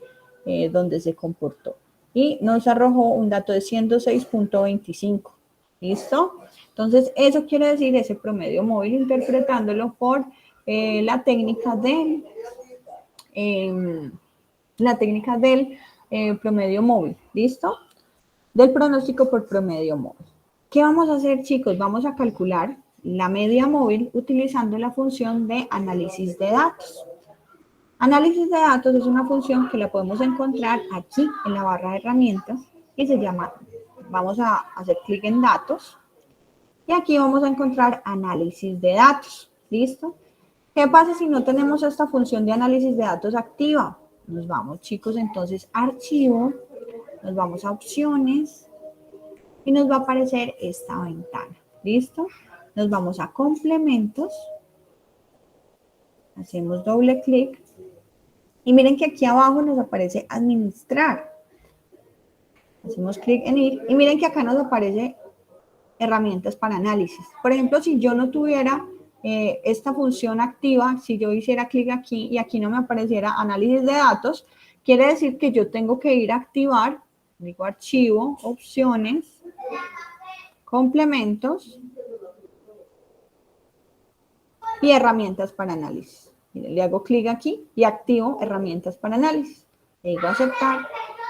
se comportó. Y nos arrojó un dato de 106.25. ¿Listo? Entonces, eso quiere decir ese promedio móvil interpretándolo por la técnica del promedio móvil. ¿Listo? Del pronóstico por promedio móvil. ¿Qué vamos a hacer, chicos? Vamos a calcular la media móvil utilizando la función de análisis de datos. Análisis de datos es una función que la podemos encontrar aquí en la barra de herramientas y se llama, vamos a hacer clic en datos y aquí vamos a encontrar análisis de datos. ¿Listo? ¿Qué pasa si no tenemos esta función de análisis de datos activa? Nos vamos, chicos, entonces a archivo, nos vamos a opciones y nos va a aparecer esta ventana. ¿Listo? Nos vamos a complementos, hacemos doble clic. Y miren que aquí abajo nos aparece administrar. Hacemos clic en ir y miren que acá nos aparece herramientas para análisis. Por ejemplo, si yo no tuviera esta función activa, si yo hiciera clic aquí y aquí no me apareciera análisis de datos, quiere decir que yo tengo que ir a activar, digo archivo, opciones, complementos y herramientas para análisis. Miren, le hago clic aquí y activo herramientas para análisis. Le digo aceptar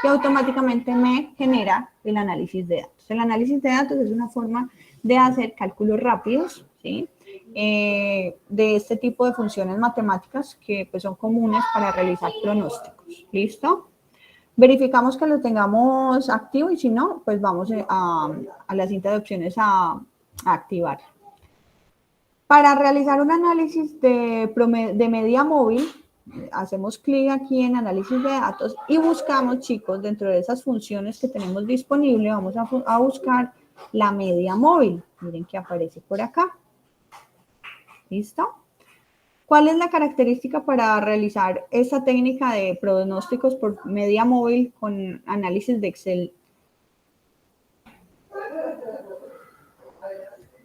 y automáticamente me genera el análisis de datos. El análisis de datos es una forma de hacer cálculos rápidos, ¿sí? De este tipo de funciones matemáticas que pues, son comunes para realizar pronósticos. ¿Listo? Verificamos que lo tengamos activo y si no, pues vamos a la cinta de opciones a activar. Para realizar un análisis de media móvil, hacemos clic aquí en análisis de datos y buscamos, chicos, dentro de esas funciones que tenemos disponible, vamos a buscar la media móvil. Miren que aparece por acá. ¿Listo? ¿Cuál es la característica para realizar esta técnica de pronósticos por media móvil con análisis de Excel?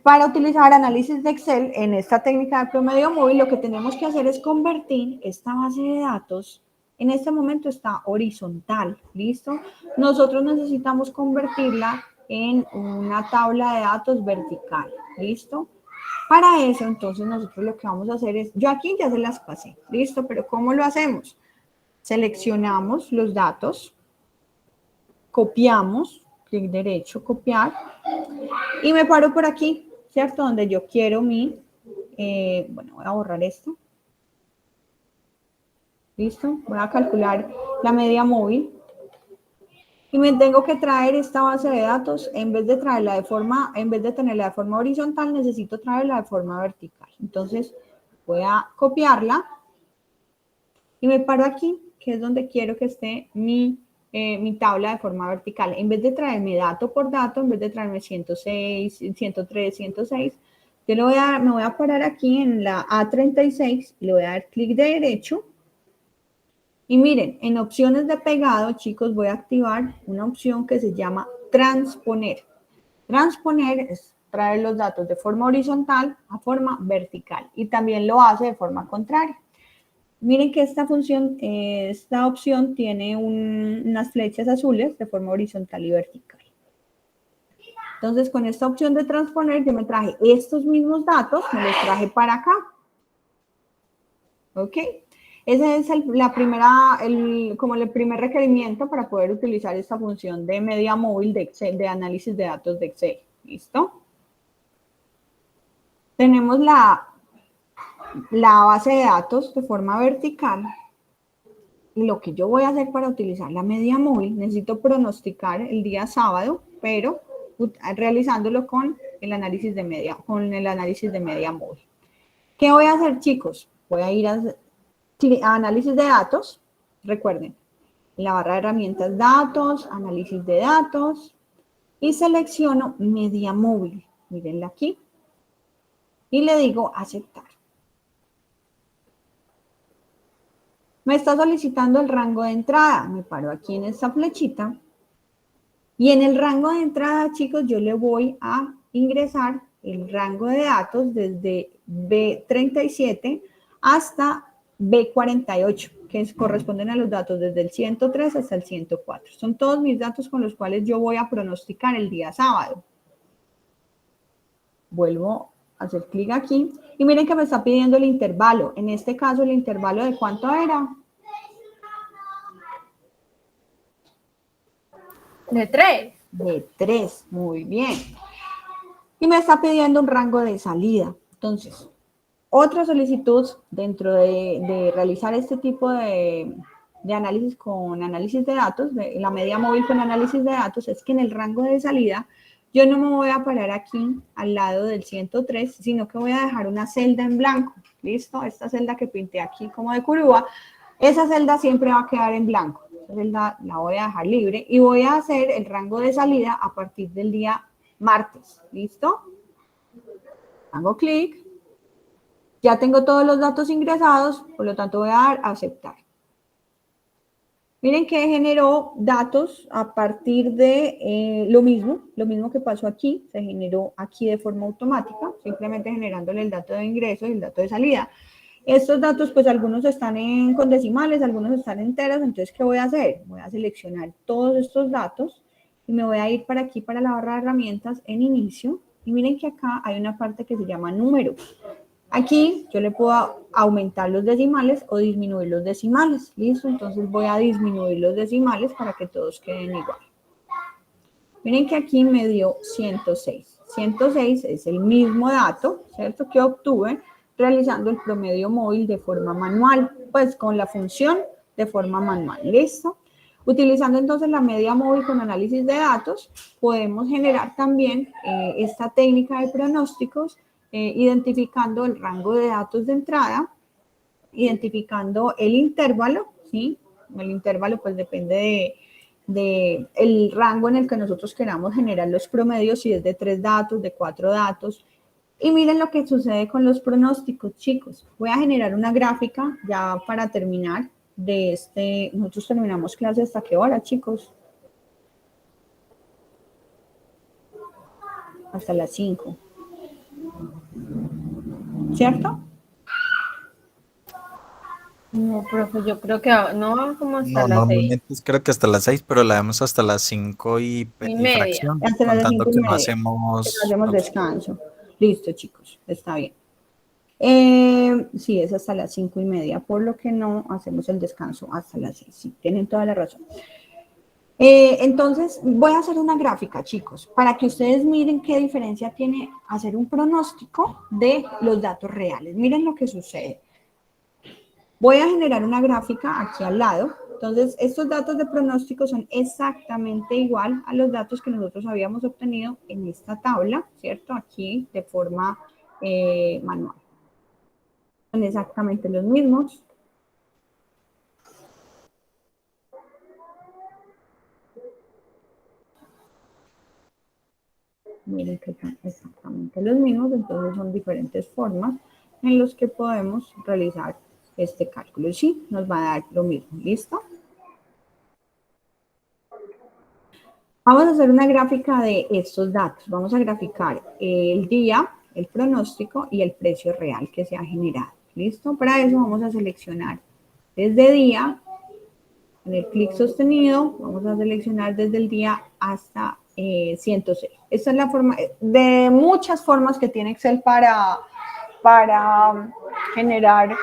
Para utilizar análisis de Excel en esta técnica de promedio móvil, lo que tenemos que hacer es convertir esta base de datos. En este momento está horizontal, ¿listo? Nosotros necesitamos convertirla en una tabla de datos vertical, ¿listo? Para eso, entonces, nosotros lo que vamos a hacer es, yo aquí ya se las pasé, ¿listo? Pero ¿cómo lo hacemos? Seleccionamos los datos, copiamos, clic derecho, copiar, Y me paro por aquí, ¿cierto? Donde yo quiero mi, bueno, voy a borrar esto. ¿Listo? Voy a calcular la media móvil. Y me tengo que traer esta base de datos, en vez de traerla de forma, en vez de tenerla de forma horizontal, necesito traerla de forma vertical. Entonces, voy a copiarla y me paro aquí, que es donde quiero que esté mi tabla de forma vertical. En vez de traerme dato por dato, en vez de traerme 106, 103, 106, yo me voy a parar aquí en la A36 y le voy a dar clic de derecho. Y miren, en opciones de pegado, chicos, voy a activar una opción que se llama transponer. Transponer es traer los datos de forma horizontal a forma vertical y también lo hace de forma contraria. Miren que esta función, esta opción tiene unas flechas azules de forma horizontal y vertical. Entonces, con esta opción de transponer, yo me traje estos mismos datos, me los traje para acá. ¿Ok? Ese es como el primer requerimiento para poder utilizar esta función de media móvil de Excel, de análisis de datos de Excel. ¿Listo? Tenemos la base de datos de forma vertical. Y lo que yo voy a hacer para utilizar la media móvil, necesito pronosticar el día sábado, pero realizándolo con el análisis de media móvil. ¿Qué voy a hacer, chicos? Voy a ir a análisis de datos, recuerden, en la barra de herramientas datos, análisis de datos, y selecciono media móvil, mírenla aquí, y le digo aceptar. Me está solicitando el rango de entrada, me paro aquí en esta flechita, y en el rango de entrada, chicos, yo le voy a ingresar el rango de datos desde B37 hasta B48, que corresponden a los datos desde el 103 hasta el 104. Son todos mis datos con los cuales yo voy a pronosticar el día sábado. Vuelvo a hacer clic aquí y miren que me está pidiendo el intervalo. En este caso, el intervalo de ¿cuánto era? De 3. De 3, muy bien. Y me está pidiendo un rango de salida. Entonces, otra solicitud dentro de realizar este tipo de análisis con análisis de datos, de la media móvil con análisis de datos, es que en el rango de salida yo no me voy a parar aquí al lado del 103, sino que voy a dejar una celda en blanco. ¿Listo? Esta celda que pinté aquí como de curva, esa celda siempre va a quedar en blanco. Esa celda la voy a dejar libre y voy a hacer el rango de salida a partir del día martes. ¿Listo? Hago clic. Ya tengo todos los datos ingresados, por lo tanto voy a dar a aceptar. Miren que generó datos a partir de lo mismo que pasó aquí, se generó aquí de forma automática, simplemente generándole el dato de ingreso y el dato de salida. Estos datos, pues algunos están con decimales, algunos están enteros, entonces, ¿qué voy a hacer? Voy a seleccionar todos estos datos y me voy a ir para aquí, para la barra de herramientas en inicio, y miren que acá hay una parte que se llama números. Aquí yo le puedo aumentar los decimales o disminuir los decimales. ¿Listo? Entonces voy a disminuir los decimales para que todos queden igual. Miren que aquí me dio 106. 106 es el mismo dato, ¿cierto? Que obtuve realizando el promedio móvil de forma manual, pues con la función de forma manual. ¿Listo? Utilizando entonces la media móvil con análisis de datos, podemos generar también esta técnica de pronósticos, identificando el rango de datos de entrada, identificando el intervalo, ¿sí? El intervalo pues depende de el rango en el que nosotros queramos generar los promedios, si es de 3 datos, de 4 datos. Y miren lo que sucede con los pronósticos, chicos. Voy a generar una gráfica ya para terminar de este. Nosotros terminamos clase hasta qué hora, chicos. Hasta las 5. ¿Cierto? No, profe, yo creo que no, como hasta No, las 6 normalmente creo que hasta las 6, pero la vemos hasta las 5 y y media. fracción, Hasta las contando 5:30. que no Que no hacemos. hacemos descanso. Listo, chicos, está bien. Sí, es hasta las 5:30, por lo que no hacemos el descanso hasta las 6. Sí, tienen toda la razón. Entonces, voy a hacer una gráfica, chicos, para que ustedes miren qué diferencia tiene hacer un pronóstico de los datos reales. Miren lo que sucede. Voy a generar una gráfica aquí al lado. Entonces, estos datos de pronóstico son exactamente igual a los datos que nosotros habíamos obtenido en esta tabla, ¿cierto? Aquí de forma manual. Son exactamente los mismos. Miren que son exactamente los mismos, entonces son diferentes formas en las que podemos realizar este cálculo. Sí, nos va a dar lo mismo, ¿listo? Vamos a hacer una gráfica de estos datos. Vamos a graficar el día, el pronóstico y el precio real que se ha generado. ¿Listo? Para eso vamos a seleccionar desde día, en el clic sostenido, vamos a seleccionar desde el día hasta 106. Esta es la forma, de muchas formas que tiene Excel para generar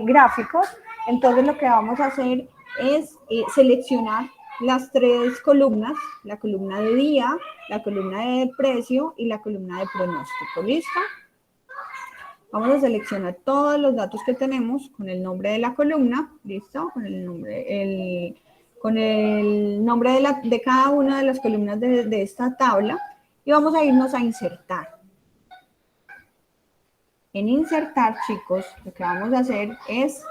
gráficos. Entonces lo que vamos a hacer es seleccionar las tres columnas, la columna de día, la columna de precio y la columna de pronóstico. ¿Listo? Vamos a seleccionar todos los datos que tenemos con el nombre de la columna, ¿listo? Con el nombre de cada una de las columnas de esta tabla y vamos a irnos a insertar. En insertar, chicos, lo que vamos a hacer es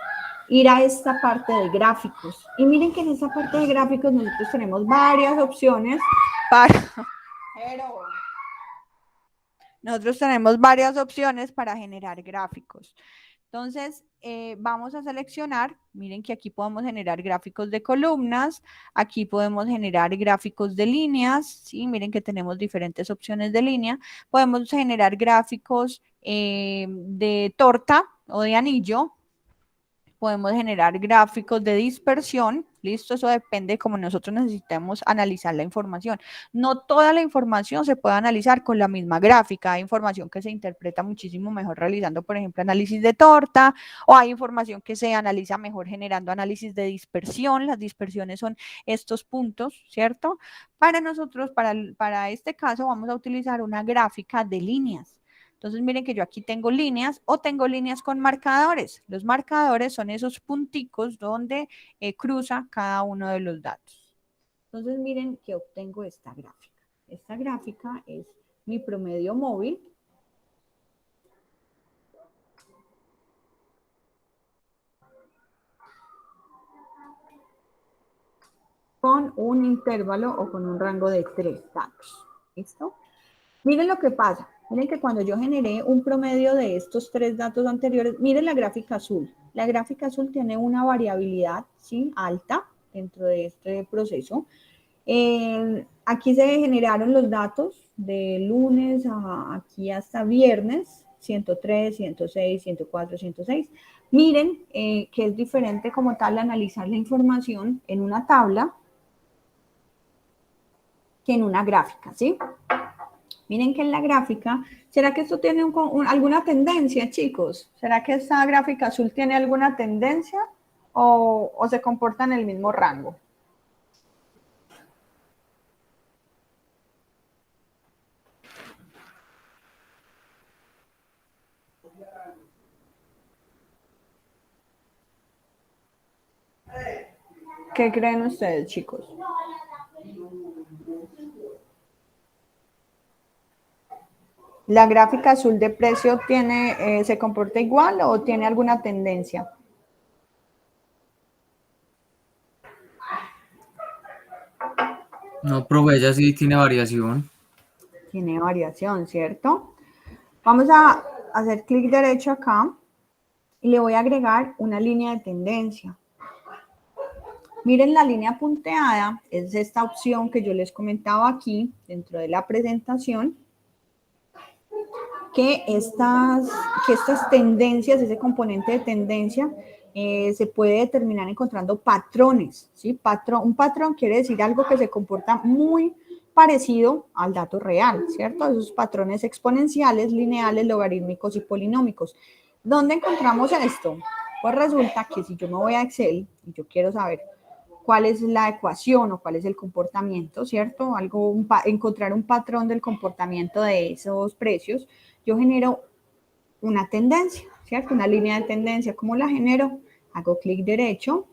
ir a esta parte de gráficos. Y miren que en esta parte de gráficos nosotros tenemos varias opciones para generar gráficos. Entonces, vamos a seleccionar, miren que aquí podemos generar gráficos de columnas, aquí podemos generar gráficos de líneas, ¿sí? Miren que tenemos diferentes opciones de línea, podemos generar gráficos de torta o de anillo, podemos generar gráficos de dispersión, listo, eso depende de cómo nosotros necesitemos analizar la información. No toda la información se puede analizar con la misma gráfica, hay información que se interpreta muchísimo mejor realizando, por ejemplo, análisis de torta, o hay información que se analiza mejor generando análisis de dispersión, las dispersiones son estos puntos, ¿cierto? Para nosotros, para este caso, vamos a utilizar una gráfica de líneas. Entonces, miren que yo aquí tengo líneas o tengo líneas con marcadores. Los marcadores son esos punticos donde cruza cada uno de los datos. Entonces, miren que obtengo esta gráfica. Esta gráfica es mi promedio móvil. Con un intervalo o con un rango de 3 datos. ¿Listo? Miren lo que pasa. Miren que cuando yo generé un promedio de estos 3 datos anteriores, miren la gráfica azul. La gráfica azul tiene una variabilidad, ¿sí?, alta dentro de este proceso. Aquí se generaron los datos de lunes aquí hasta viernes, 103, 106, 104, 106. Miren que es diferente como tal analizar la información en una tabla que en una gráfica, ¿sí? Miren que en la gráfica, ¿será que esto tiene alguna tendencia, chicos? ¿Será que esta gráfica azul tiene alguna tendencia o se comporta en el mismo rango? ¿Qué creen ustedes, chicos? ¿La gráfica azul de precio se comporta igual o tiene alguna tendencia? No, profe, ella sí tiene variación. Tiene variación, ¿cierto? Vamos a hacer clic derecho acá y le voy a agregar una línea de tendencia. Miren, la línea punteada es esta opción que yo les comentaba aquí dentro de la presentación, que estas tendencias, ese componente de tendencia, se puede determinar encontrando patrones, ¿sí? Un patrón quiere decir algo que se comporta muy parecido al dato real, ¿cierto? Esos patrones exponenciales, lineales, logarítmicos y polinómicos. ¿Dónde encontramos esto? Pues resulta que si yo me voy a Excel y yo quiero saber cuál es la ecuación o cuál es el comportamiento, ¿cierto? Encontrar un patrón del comportamiento de esos precios, yo genero una tendencia, ¿cierto? Una línea de tendencia. ¿Cómo la genero? Hago clic derecho,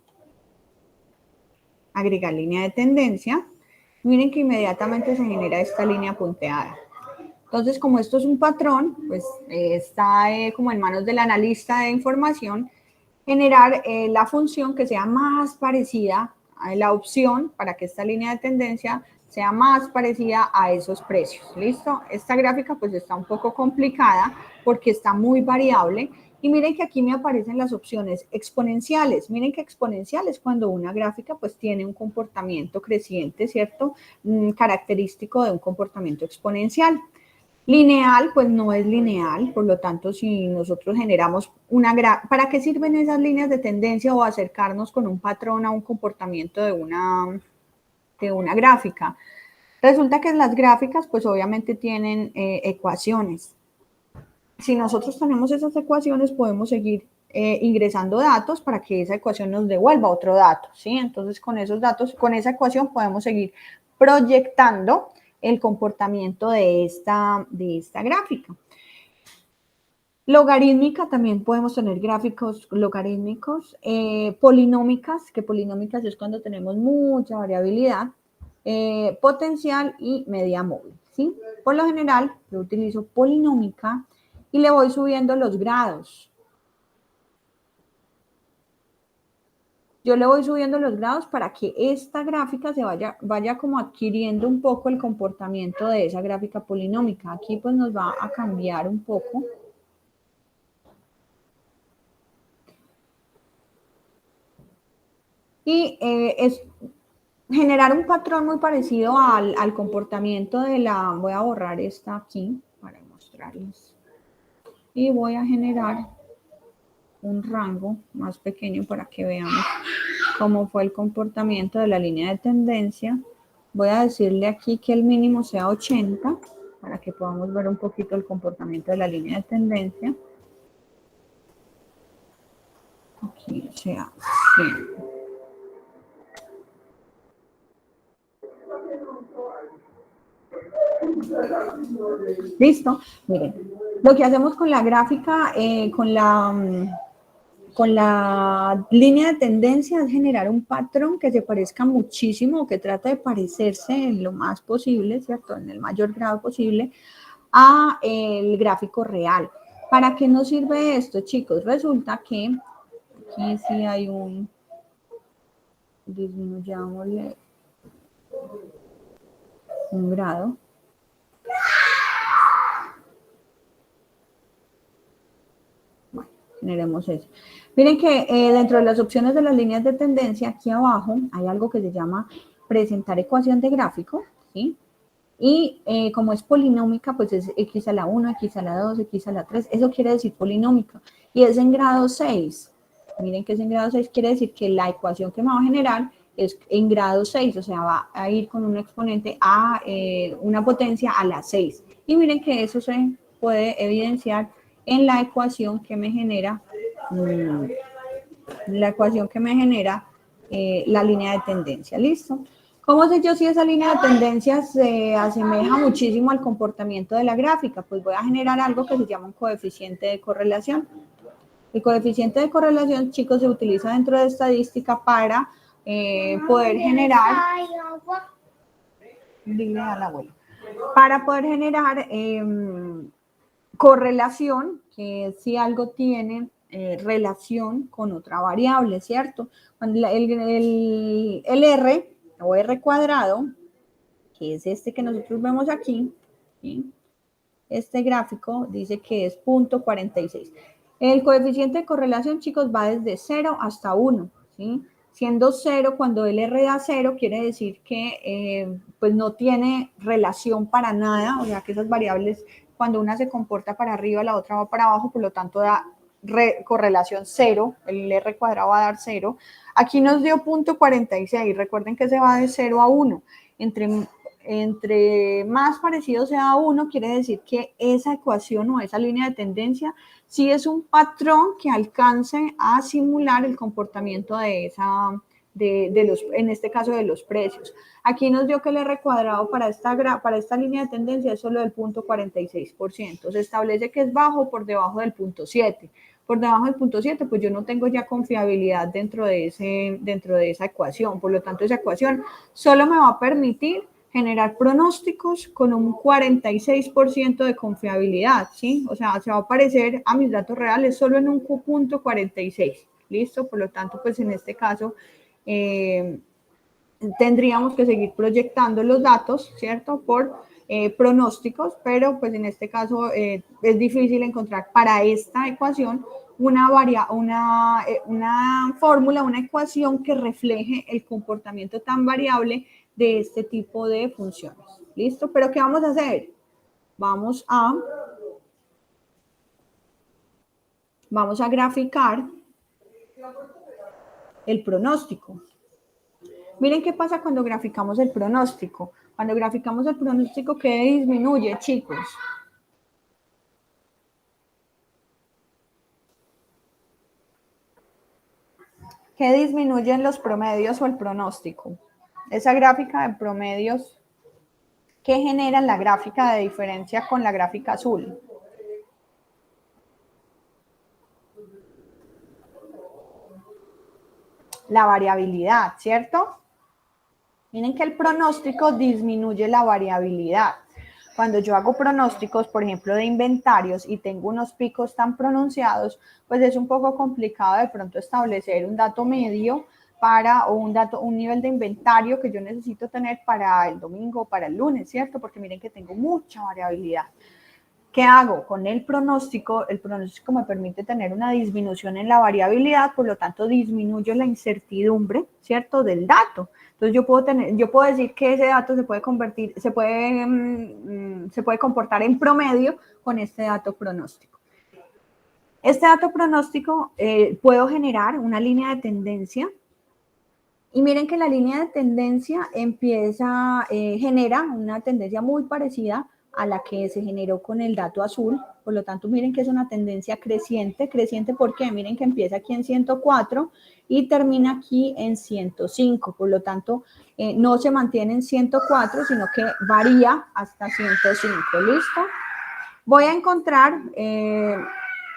agregar línea de tendencia. Miren que inmediatamente se genera esta línea punteada. Entonces, como esto es un patrón, pues está como en manos del analista de información, generar la función que sea más parecida a la opción para que esta línea de tendencia sea más parecida a esos precios. ¿Listo? Esta gráfica pues está un poco complicada porque está muy variable. Y miren que aquí me aparecen las opciones exponenciales. Miren que exponencial es cuando una gráfica pues tiene un comportamiento creciente, ¿cierto? Característico de un comportamiento exponencial. Lineal, pues no es lineal, por lo tanto, si nosotros generamos ¿para qué sirven esas líneas de tendencia o acercarnos con un patrón a un comportamiento de una gráfica? Resulta que las gráficas, pues obviamente tienen ecuaciones. Si nosotros tenemos esas ecuaciones, podemos seguir ingresando datos para que esa ecuación nos devuelva otro dato, ¿sí? Entonces, con esos datos, con esa ecuación podemos seguir proyectando el comportamiento de esta gráfica. Logarítmica, también podemos tener gráficos logarítmicos, polinómicas, que polinómicas es cuando tenemos mucha variabilidad, potencial y media móvil, ¿sí? Por lo general, yo utilizo polinómica y le voy subiendo los grados. Yo le voy subiendo los grados para que esta gráfica se vaya como adquiriendo un poco el comportamiento de esa gráfica polinómica. Aquí pues nos va a cambiar un poco. Y es generar un patrón muy parecido al comportamiento de voy a borrar esta aquí para mostrarles. Y voy a generar un rango más pequeño para que veamos cómo fue el comportamiento de la línea de tendencia. Voy a decirle aquí que el mínimo sea 80 para que podamos ver un poquito el comportamiento de la línea de tendencia. Aquí sea 100. Listo. Miren, lo que hacemos con la gráfica, con la línea de tendencia es generar un patrón que se parezca muchísimo o que trate de parecerse en lo más posible, ¿cierto? En el mayor grado posible a el gráfico real. ¿Para qué nos sirve esto, chicos? Resulta que aquí sí hay disminuyámosle un grado. Bueno, generemos eso. Miren que dentro de las opciones de las líneas de tendencia, aquí abajo hay algo que se llama presentar ecuación de gráfico, ¿sí? Y como es polinómica, pues es x a la 1, x a la 2, x a la 3. Eso quiere decir polinómica. Y es en grado 6. Miren que es en grado 6, quiere decir que la ecuación que me va a generar es en grado 6, o sea, va a ir con un exponente a una potencia a la 6. Y miren que eso se puede evidenciar en la ecuación que me genera la línea de tendencia. ¿Listo? ¿Cómo sé yo si esa línea de tendencia se asemeja muchísimo al comportamiento de la gráfica? Pues voy a generar algo que se llama un coeficiente de correlación. El coeficiente de correlación, chicos, se utiliza dentro de estadística para poder generar... Dile al abuelo. Para poder generar correlación, que si algo tiene relación con otra variable, ¿cierto? Cuando el R o R cuadrado, que es este que nosotros vemos aquí, ¿sí? Este gráfico dice que es 0.46. El coeficiente de correlación, chicos, va desde 0 hasta 1, ¿sí? Siendo 0, cuando el R da 0, quiere decir que pues no tiene relación para nada, o sea que esas variables, cuando una se comporta para arriba, la otra va para abajo, por lo tanto da correlación 0, el R cuadrado va a dar 0. Aquí nos dio 0.46, recuerden que se va de 0 a 1. Entre más parecido sea a 1, quiere decir que esa ecuación o esa línea de tendencia sí es un patrón que alcance a simular el comportamiento de en este caso de los precios. Aquí nos dio que el R cuadrado para esta línea de tendencia es solo del 0.46%. Se establece que es bajo por debajo del 0.7. Por debajo del 0.7, pues yo no tengo ya confiabilidad dentro de esa ecuación. Por lo tanto, esa ecuación solo me va a permitir generar pronósticos con un 46% de confiabilidad, ¿sí? O sea, se va a parecer a mis datos reales solo en un 0.46. ¿Listo? Por lo tanto, pues en este caso tendríamos que seguir proyectando los datos, ¿cierto? Por pronósticos, pero pues en este caso es difícil encontrar para esta ecuación una fórmula, una ecuación que refleje el comportamiento tan variable de este tipo de funciones. ¿Listo? Pero ¿qué vamos a hacer? Vamos a graficar el pronóstico. Miren qué pasa cuando graficamos el pronóstico. Cuando graficamos el pronóstico, ¿qué disminuye, chicos? ¿Qué disminuyen los promedios o el pronóstico? Esa gráfica de promedios, ¿qué genera la gráfica de diferencia con la gráfica azul? La variabilidad, ¿cierto? Miren que el pronóstico disminuye la variabilidad. Cuando yo hago pronósticos, por ejemplo, de inventarios y tengo unos picos tan pronunciados, pues es un poco complicado de pronto establecer un dato medio o un nivel de inventario que yo necesito tener para el domingo o para el lunes, ¿cierto? Porque miren que tengo mucha variabilidad. ¿Qué hago? Con el pronóstico me permite tener una disminución en la variabilidad, por lo tanto disminuyo la incertidumbre, ¿cierto? Del dato. Entonces yo puedo decir que ese dato se puede comportar en promedio con este dato pronóstico. Este dato pronóstico puedo generar una línea de tendencia. Y miren que la línea de tendencia genera una tendencia muy parecida a la que se generó con el dato azul. Por lo tanto, miren que es una tendencia creciente. ¿Creciente por qué? Miren que empieza aquí en 104 y termina aquí en 105. Por lo tanto, no se mantiene en 104, sino que varía hasta 105. ¿Listo? Voy a encontrar,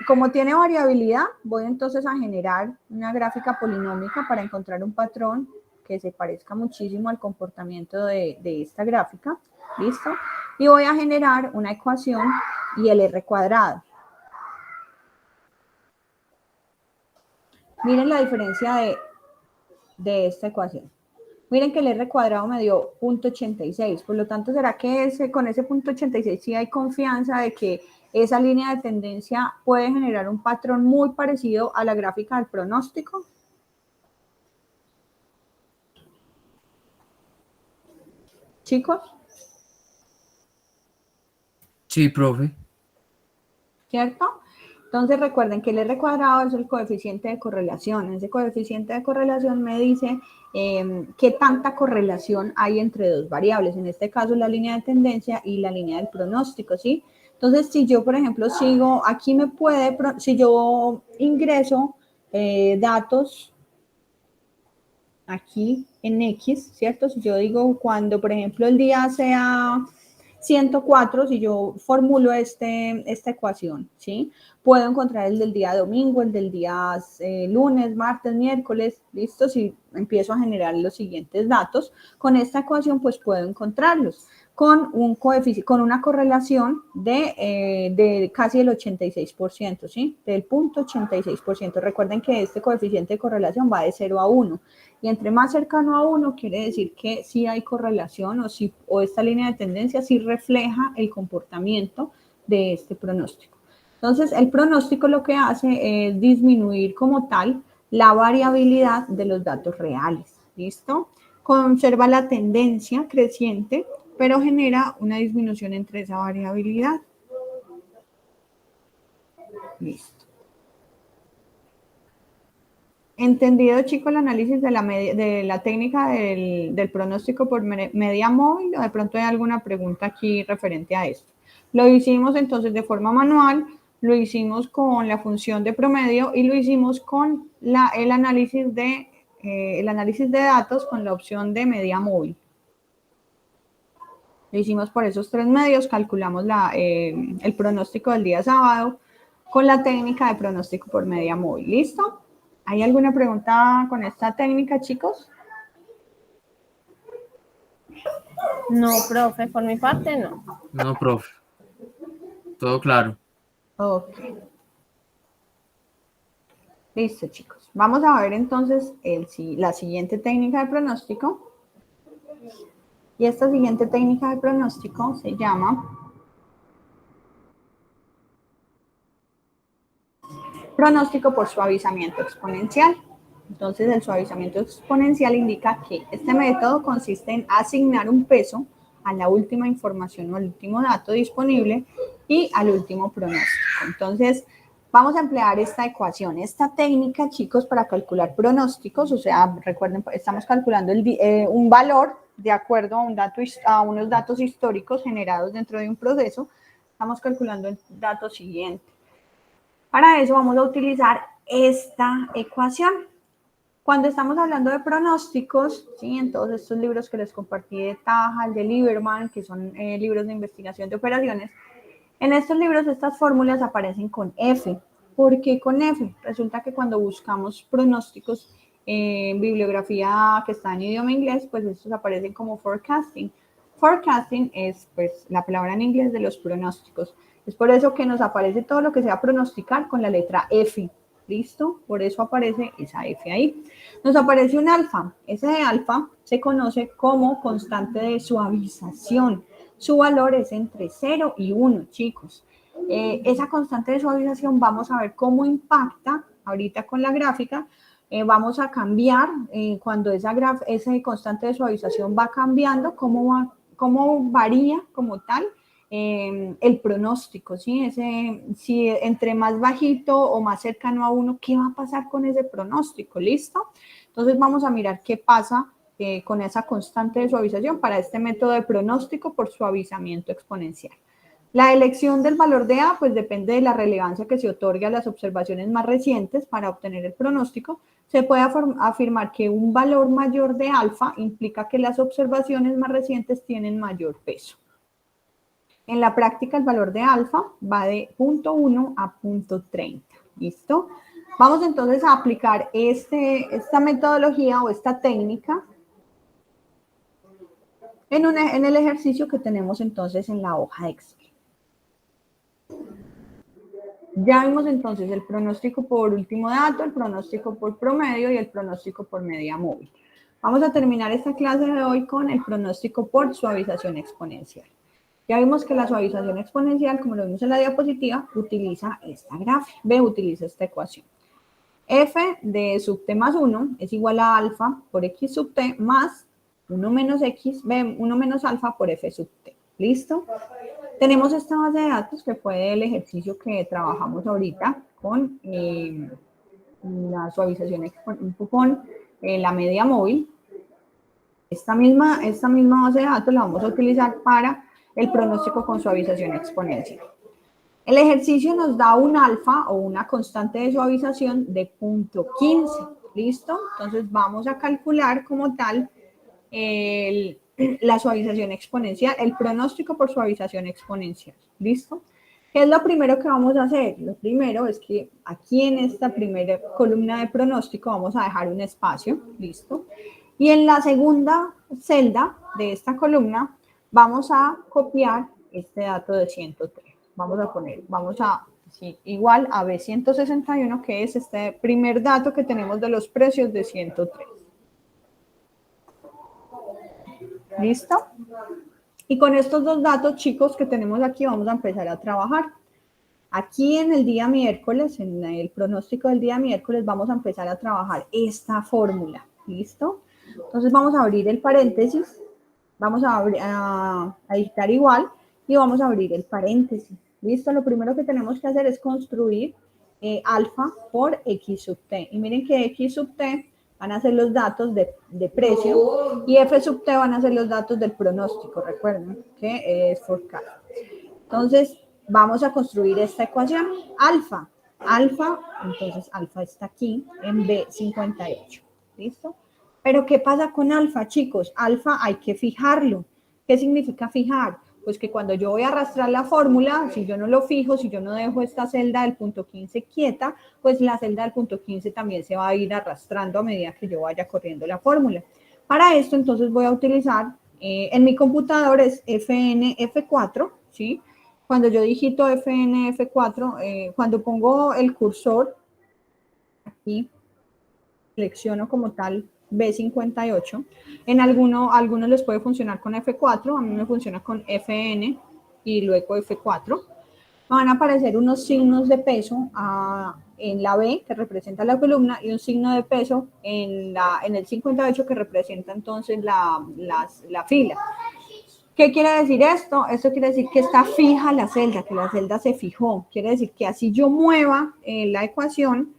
como tiene variabilidad, voy entonces a generar una gráfica polinómica para encontrar un patrón que se parezca muchísimo al comportamiento de esta gráfica. ¿Listo? Y voy a generar una ecuación y el R cuadrado. Miren la diferencia de esta ecuación. Miren que el R cuadrado me dio 0.86, por lo tanto, ¿será que con ese 0.86 sí hay confianza de que esa línea de tendencia puede generar un patrón muy parecido a la gráfica del pronóstico? ¿Chicos? Sí, profe. ¿Cierto? Entonces recuerden que el R cuadrado es el coeficiente de correlación. Ese coeficiente de correlación me dice qué tanta correlación hay entre dos variables. En este caso, la línea de tendencia y la línea del pronóstico, ¿sí? Entonces, si yo, por ejemplo, sigo, aquí si yo ingreso datos aquí en X, ¿cierto? Si yo digo cuando, por ejemplo, el día sea 104, si yo formulo esta ecuación, ¿sí? Puedo encontrar el del día domingo, el del día lunes, martes, miércoles, ¿listo? Si empiezo a generar los siguientes datos, con esta ecuación pues puedo encontrarlos con con una correlación de casi el 86%, ¿sí? Del 0.86%. Recuerden que este coeficiente de correlación va de 0 a 1. Y entre más cercano a 1 quiere decir que sí hay correlación o esta línea de tendencia sí refleja el comportamiento de este pronóstico. Entonces, el pronóstico lo que hace es disminuir como tal la variabilidad de los datos reales. ¿Listo? Conserva la tendencia creciente, pero genera una disminución entre esa variabilidad. Listo. ¿Entendido, chicos, el análisis de la técnica del pronóstico por media móvil? ¿O de pronto hay alguna pregunta aquí referente a esto? Lo hicimos entonces de forma manual, lo hicimos con la función de promedio y lo hicimos con el análisis de el análisis de datos con la opción de media móvil. Lo hicimos por esos 3 medios, calculamos el pronóstico del día sábado con la técnica de pronóstico por media móvil. ¿Listo? ¿Hay alguna pregunta con esta técnica, chicos? No, profe, por mi parte no. No, profe. Todo claro. Ok. Listo, chicos. Vamos a ver entonces la siguiente técnica de pronóstico. Y esta siguiente técnica de pronóstico se llama pronóstico por suavizamiento exponencial. Entonces, el suavizamiento exponencial indica que este método consiste en asignar un peso a la última información o al último dato disponible y al último pronóstico. Entonces, vamos a emplear esta ecuación, esta técnica, chicos, para calcular pronósticos. O sea, recuerden, estamos calculando un valor de acuerdo a unos datos históricos generados dentro de un proceso. Estamos calculando el dato siguiente. Para eso vamos a utilizar esta ecuación. Cuando estamos hablando de pronósticos, ¿sí? En todos estos libros que les compartí de Tajal, de Lieberman, que son libros de investigación de operaciones, en estos libros estas fórmulas aparecen con F. ¿Por qué con F? Resulta que cuando buscamos pronósticos en bibliografía que está en idioma inglés, pues estos aparecen como forecasting. Forecasting es pues la palabra en inglés de los pronósticos. Es por eso que nos aparece todo lo que sea pronosticar con la letra F. ¿Listo? Por eso aparece esa F ahí. Nos aparece un alfa. Ese alfa se conoce como constante de suavización. Su valor es entre 0 y 1, chicos. Esa constante de suavización vamos a ver cómo impacta ahorita con la gráfica. Vamos a cambiar cuando esa constante de suavización va cambiando, cómo varía como tal el pronóstico, ¿sí? Si entre más bajito o más cercano a 1, ¿qué va a pasar con ese pronóstico? ¿Listo? Entonces vamos a mirar qué pasa con esa constante de suavización para este método de pronóstico por suavizamiento exponencial. La elección del valor de A pues depende de la relevancia que se otorgue a las observaciones más recientes para obtener el pronóstico. Se puede afirmar que un valor mayor de alfa implica que las observaciones más recientes tienen mayor peso. En la práctica el valor de alfa va de 0.1 a 0.30. ¿Listo? Vamos entonces a aplicar esta metodología o esta técnica en el ejercicio que tenemos entonces en la hoja de Excel. Ya vimos entonces el pronóstico por último dato, el pronóstico por promedio y el pronóstico por media móvil. Vamos a terminar esta clase de hoy con el pronóstico por suavización exponencial. Ya vimos que la suavización exponencial, como lo vimos en la diapositiva, utiliza esta gráfica, utiliza esta ecuación. F de sub t más 1 es igual a alfa por x sub t más 1 menos x, b, 1 menos alfa por f sub t. ¿Listo? Tenemos esta base de datos que fue el ejercicio que trabajamos ahorita con la suavización con la media móvil. Esta misma base de datos la vamos a utilizar para el pronóstico con suavización exponencial. El ejercicio nos da un alfa o una constante de suavización de 0.15. ¿Listo? Entonces vamos a calcular como tal la suavización exponencial, el pronóstico por suavización exponencial. ¿Listo? ¿Qué es lo primero que vamos a hacer? Lo primero es que aquí en esta primera columna de pronóstico vamos a dejar un espacio. ¿Listo? Y en la segunda celda de esta columna vamos a copiar este dato de 103. Igual a B161, que es este primer dato que tenemos de los precios de 103. ¿Listo? Y con estos dos datos, chicos, que tenemos aquí, vamos a empezar a trabajar. Aquí en el día miércoles, en el pronóstico del día miércoles, vamos a empezar a trabajar esta fórmula. ¿Listo? Entonces vamos a abrir el paréntesis, vamos a dictar igual y vamos a abrir el paréntesis. ¿Listo? Lo primero que tenemos que hacer es construir alfa por x sub t. Y miren que x sub t van a ser los datos de precio y f sub t van a ser los datos del pronóstico. Recuerden que es forecast. Entonces vamos a construir esta ecuación. Alfa, entonces alfa está aquí en B58. ¿listo? Pero ¿qué pasa con alfa, chicos? Alfa hay que fijarlo. ¿Qué significa fijar? Pues que cuando yo voy a arrastrar la fórmula, si yo no lo fijo, si yo no dejo esta celda del punto 15 quieta, pues la celda del punto 15 también se va a ir arrastrando a medida que yo vaya corriendo la fórmula. Para esto, entonces, voy a utilizar, en mi computador es FNF4, ¿sí? Cuando yo digito FNF4, cuando pongo el cursor aquí, selecciono como tal B58. En algunos les puede funcionar con F4, a mí me funciona con FN y luego F4. Van a aparecer unos signos de peso en la B, que representa la columna, y un signo de peso en el 58, que representa entonces la fila. ¿Qué quiere decir esto? Esto quiere decir que está fija la celda, que la celda se fijó. Quiere decir que así yo mueva la ecuación,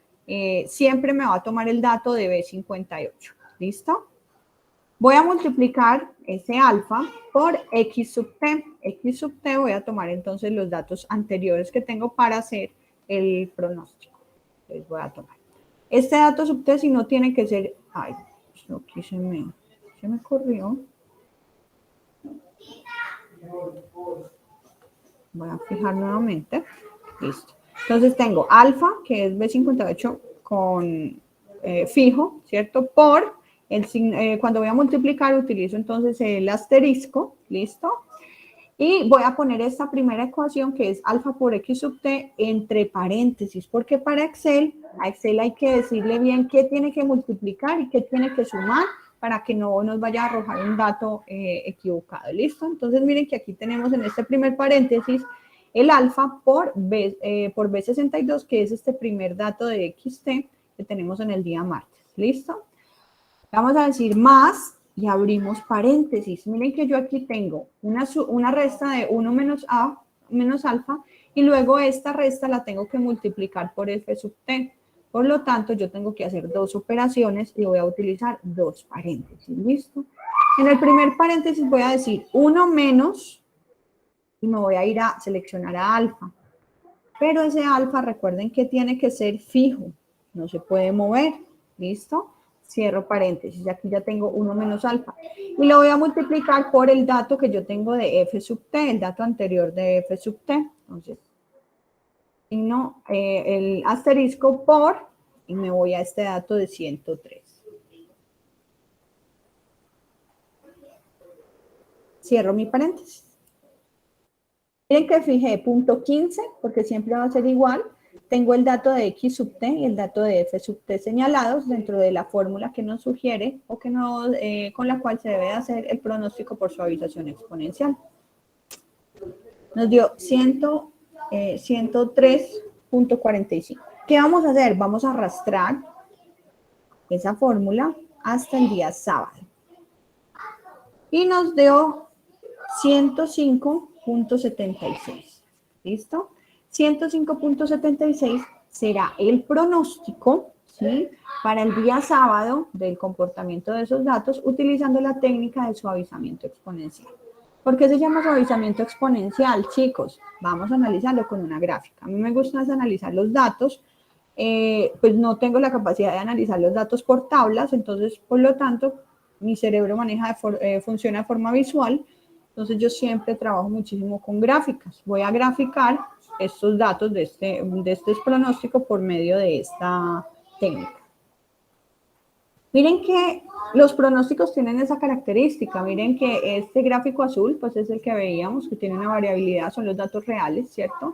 siempre me va a tomar el dato de B58. ¿Listo? Voy a multiplicar ese alfa por X sub t. X sub t voy a tomar entonces los datos anteriores que tengo para hacer el pronóstico. Entonces voy a tomar. Este dato sub t, si no tiene que ser... Ay, aquí se me corrió. Voy a fijar nuevamente. Listo. Entonces tengo alfa, que es B58 con fijo, ¿cierto? Por cuando voy a multiplicar, utilizo entonces el asterisco, ¿listo? Y voy a poner esta primera ecuación, que es alfa por X sub t, entre paréntesis, porque para Excel, a Excel hay que decirle bien qué tiene que multiplicar y qué tiene que sumar para que no nos vaya a arrojar un dato equivocado, ¿listo? Entonces miren que aquí tenemos en este primer paréntesis el alfa por B62, que es este primer dato de XT que tenemos en el día martes, ¿listo? Vamos a decir más y abrimos paréntesis. Miren que yo aquí tengo una resta de 1 menos A menos alfa, y luego esta resta la tengo que multiplicar por F sub t. Por lo tanto, yo tengo que hacer dos operaciones y voy a utilizar dos paréntesis. ¿Listo? En el primer paréntesis voy a decir 1 menos y me voy a ir a seleccionar a alfa. Pero ese alfa, recuerden que tiene que ser fijo, no se puede mover. ¿Listo? Cierro paréntesis, aquí ya tengo 1 menos alfa. Y lo voy a multiplicar por el dato que yo tengo de F sub t, el dato anterior de F sub t. Entonces, signo el asterisco por, y me voy a este dato de 103. Cierro mi paréntesis. Miren que fijé punto 15, porque siempre va a ser igual. Tengo el dato de X sub t y el dato de F sub t señalados dentro de la fórmula que nos sugiere o que con la cual se debe hacer el pronóstico por suavización exponencial. Nos dio 103.45. ¿Qué vamos a hacer? Vamos a arrastrar esa fórmula hasta el día sábado. Y nos dio 105.76. ¿Listo? 105.76 será el pronóstico, ¿sí?, para el día sábado del comportamiento de esos datos utilizando la técnica de suavizamiento exponencial. ¿Por qué se llama suavizamiento exponencial, chicos? Vamos a analizarlo con una gráfica. A mí me gusta analizar los datos, pues no tengo la capacidad de analizar los datos por tablas, entonces, por lo tanto, mi cerebro funciona de forma visual, entonces yo siempre trabajo muchísimo con gráficas. Voy a graficar estos datos de este pronóstico por medio de esta técnica. Miren que los pronósticos tienen esa característica. Miren que este gráfico azul, pues es el que veíamos, que tiene una variabilidad, son los datos reales, ¿cierto?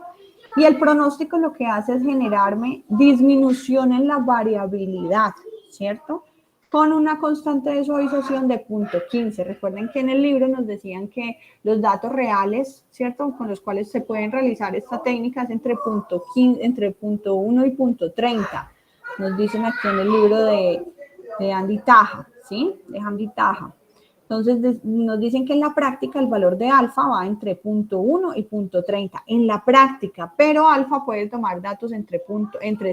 Y el pronóstico lo que hace es generarme disminución en la variabilidad, ¿cierto? Con una constante de suavización de 0.15. Recuerden que en el libro nos decían que los datos reales, ¿cierto?, con los cuales se pueden realizar esta técnica es entre 0.1 y 0.30. Nos dicen aquí en el libro de Andy Taja, ¿sí? De Andy Taja. Entonces, nos dicen que en la práctica el valor de alfa va entre 0.1 y 0.30. En la práctica, pero alfa puede tomar datos entre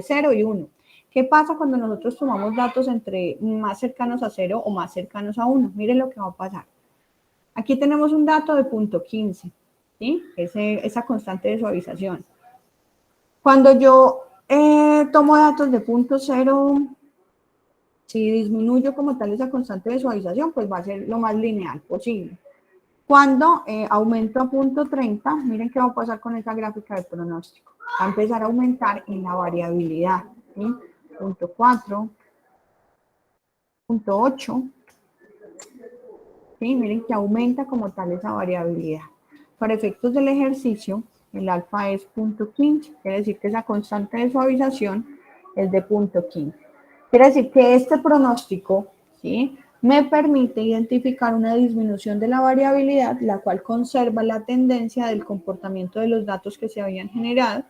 0 y 1. ¿Qué pasa cuando nosotros tomamos datos entre más cercanos a 0 o más cercanos a 1? Miren lo que va a pasar. Aquí tenemos un dato de 0.15, ¿sí? Esa constante de suavización. Cuando yo tomo datos de 0.0, Si disminuyo como tal esa constante de suavización, pues va a ser lo más lineal posible. Cuando aumento a punto 30, miren qué va a pasar con esa gráfica de pronóstico. Va a empezar a aumentar en la variabilidad. ¿Sí? Punto 4, punto 8. ¿Sí? Miren que aumenta como tal esa variabilidad. Para efectos del ejercicio, el alfa es punto 15, quiere decir que esa constante de suavización es de punto 15. Quiere decir que este pronóstico, ¿sí?, me permite identificar una disminución de la variabilidad, la cual conserva la tendencia del comportamiento de los datos que se habían generado,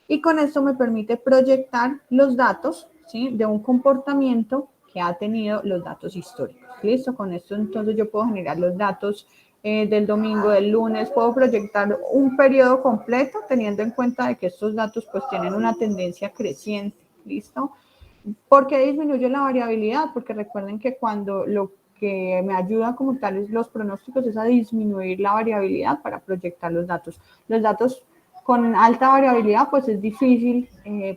y con esto me permite proyectar los datos, ¿sí?, de un comportamiento que ha tenido los datos históricos. ¿Listo? Con esto entonces yo puedo generar los datos del domingo, del lunes, puedo proyectar un periodo completo teniendo en cuenta de que estos datos pues tienen una tendencia creciente. ¿Listo? ¿Por qué disminuye la variabilidad? Porque recuerden que cuando lo que me ayuda como tal es los pronósticos es a disminuir la variabilidad para proyectar los datos. Los datos con alta variabilidad pues es difícil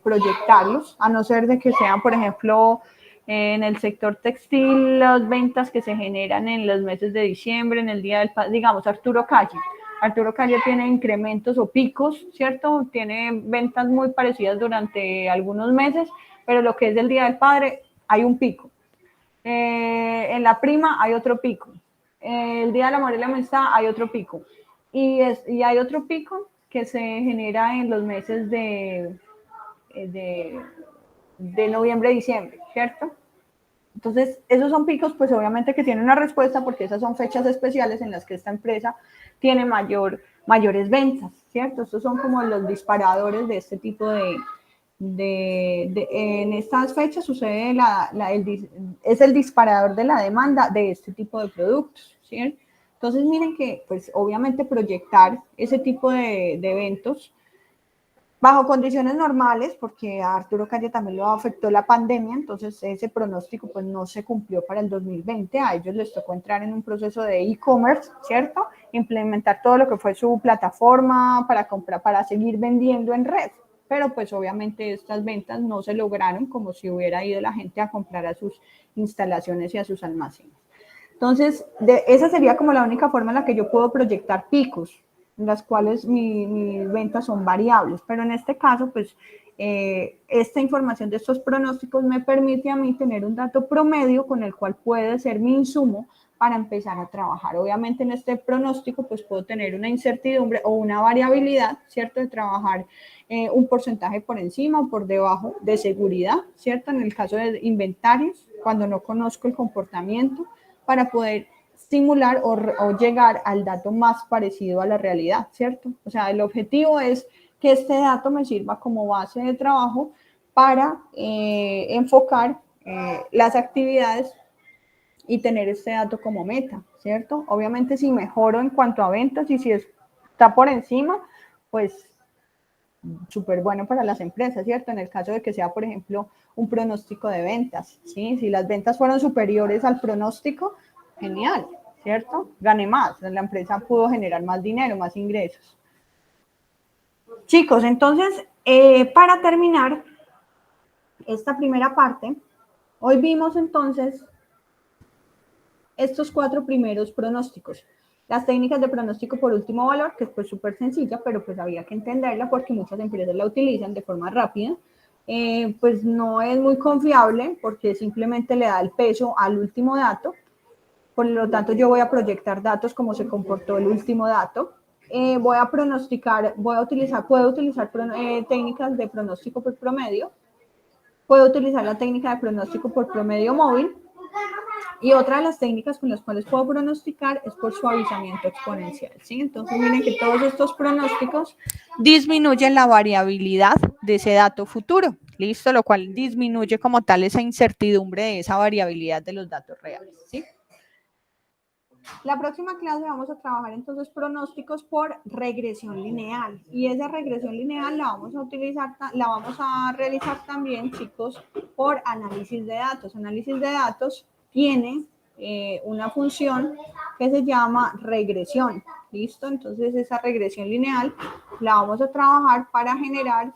proyectarlos, a no ser de que sean, por ejemplo, en el sector textil, las ventas que se generan en los meses de diciembre, en el día del, digamos, Arturo Calle. Arturo Calle tiene incrementos o picos, ¿cierto? Tiene ventas muy parecidas durante algunos meses, pero lo que es el Día del Padre hay un pico. En la prima hay otro pico. El Día del Amor y la Amistad hay otro pico. Y hay otro pico que se genera en los meses de noviembre, diciembre, ¿cierto? Entonces, esos son picos, pues obviamente que tienen una respuesta porque esas son fechas especiales en las que esta empresa tiene mayores ventas, ¿cierto? Estos son como los disparadores de este tipo en estas fechas sucede es el disparador de la demanda de este tipo de productos, ¿sí? Entonces, miren que, pues obviamente proyectar ese tipo de eventos bajo condiciones normales, porque a Arturo Calle también lo afectó la pandemia, entonces ese pronóstico pues no se cumplió para el 2020, a ellos les tocó entrar en un proceso de e-commerce, ¿cierto? Implementar todo lo que fue su plataforma para comprar, para seguir vendiendo en red, pero pues obviamente estas ventas no se lograron como si hubiera ido la gente a comprar a sus instalaciones y a sus almacenes. Entonces, esa sería como la única forma en la que yo puedo proyectar picos, en las cuales mis ventas son variables, pero en este caso, pues, esta información de estos pronósticos me permite a mí tener un dato promedio con el cual puede ser mi insumo para empezar a trabajar. Obviamente en este pronóstico, pues puedo tener una incertidumbre o una variabilidad, ¿cierto?, de trabajar un porcentaje por encima o por debajo de seguridad, ¿cierto?, en el caso de inventarios, cuando no conozco el comportamiento, para poder simular o llegar al dato más parecido a la realidad, ¿cierto? O sea, el objetivo es que este dato me sirva como base de trabajo para enfocar las actividades y tener este dato como meta, ¿cierto? Obviamente si mejoro en cuanto a ventas y si está por encima, pues súper bueno para las empresas, ¿cierto? En el caso de que sea, por ejemplo, un pronóstico de ventas, ¿sí? Si las ventas fueron superiores al pronóstico, genial, ¿cierto? Gané más, la empresa pudo generar más dinero, más ingresos. Chicos, entonces, para terminar esta primera parte, hoy vimos entonces estos 4 primeros pronósticos. Las técnicas de pronóstico por último valor, que es pues súper sencilla, pero pues había que entenderla porque muchas empresas la utilizan de forma rápida. Pues no es muy confiable porque simplemente le da el peso al último dato. Por lo tanto, yo voy a proyectar datos como se comportó el último dato. Voy a pronosticar, puedo utilizar técnicas de pronóstico por promedio. Puedo utilizar la técnica de pronóstico por promedio móvil. Y otra de las técnicas con las cuales puedo pronosticar es por suavizamiento exponencial, ¿sí? Entonces, miren que todos estos pronósticos disminuyen la variabilidad de ese dato futuro, ¿listo? Lo cual disminuye como tal esa incertidumbre de esa variabilidad de los datos reales, ¿sí? La próxima clase vamos a trabajar entonces pronósticos por regresión lineal y esa regresión lineal la vamos a utilizar, la vamos a realizar también, chicos, por análisis de datos. Análisis de datos tiene una función que se llama regresión, ¿listo? Entonces esa regresión lineal la vamos a trabajar para generar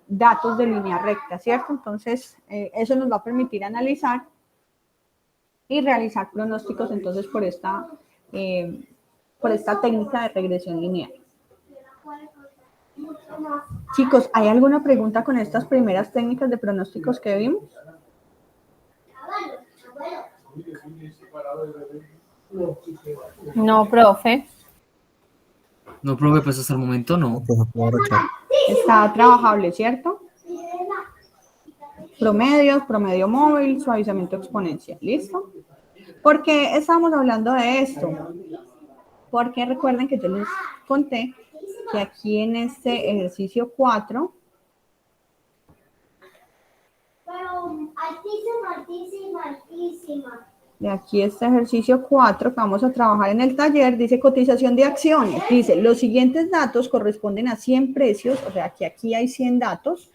datos de línea recta, ¿cierto? Entonces, eso nos va a permitir analizar y realizar pronósticos, entonces, por esta técnica de regresión lineal. Chicos, ¿hay alguna pregunta con estas primeras técnicas de pronósticos que vimos? No, profe. No, profe, pues hasta el momento no. Está trabajable, ¿cierto? Promedios, promedio móvil, suavizamiento exponencial, ¿listo? ¿Por qué estamos hablando de esto? Porque recuerden que yo les conté que aquí en este ejercicio 4, de aquí este ejercicio 4 que vamos a trabajar en el taller, dice cotización de acciones. Dice, los siguientes datos corresponden a 100 precios, o sea que aquí hay 100 datos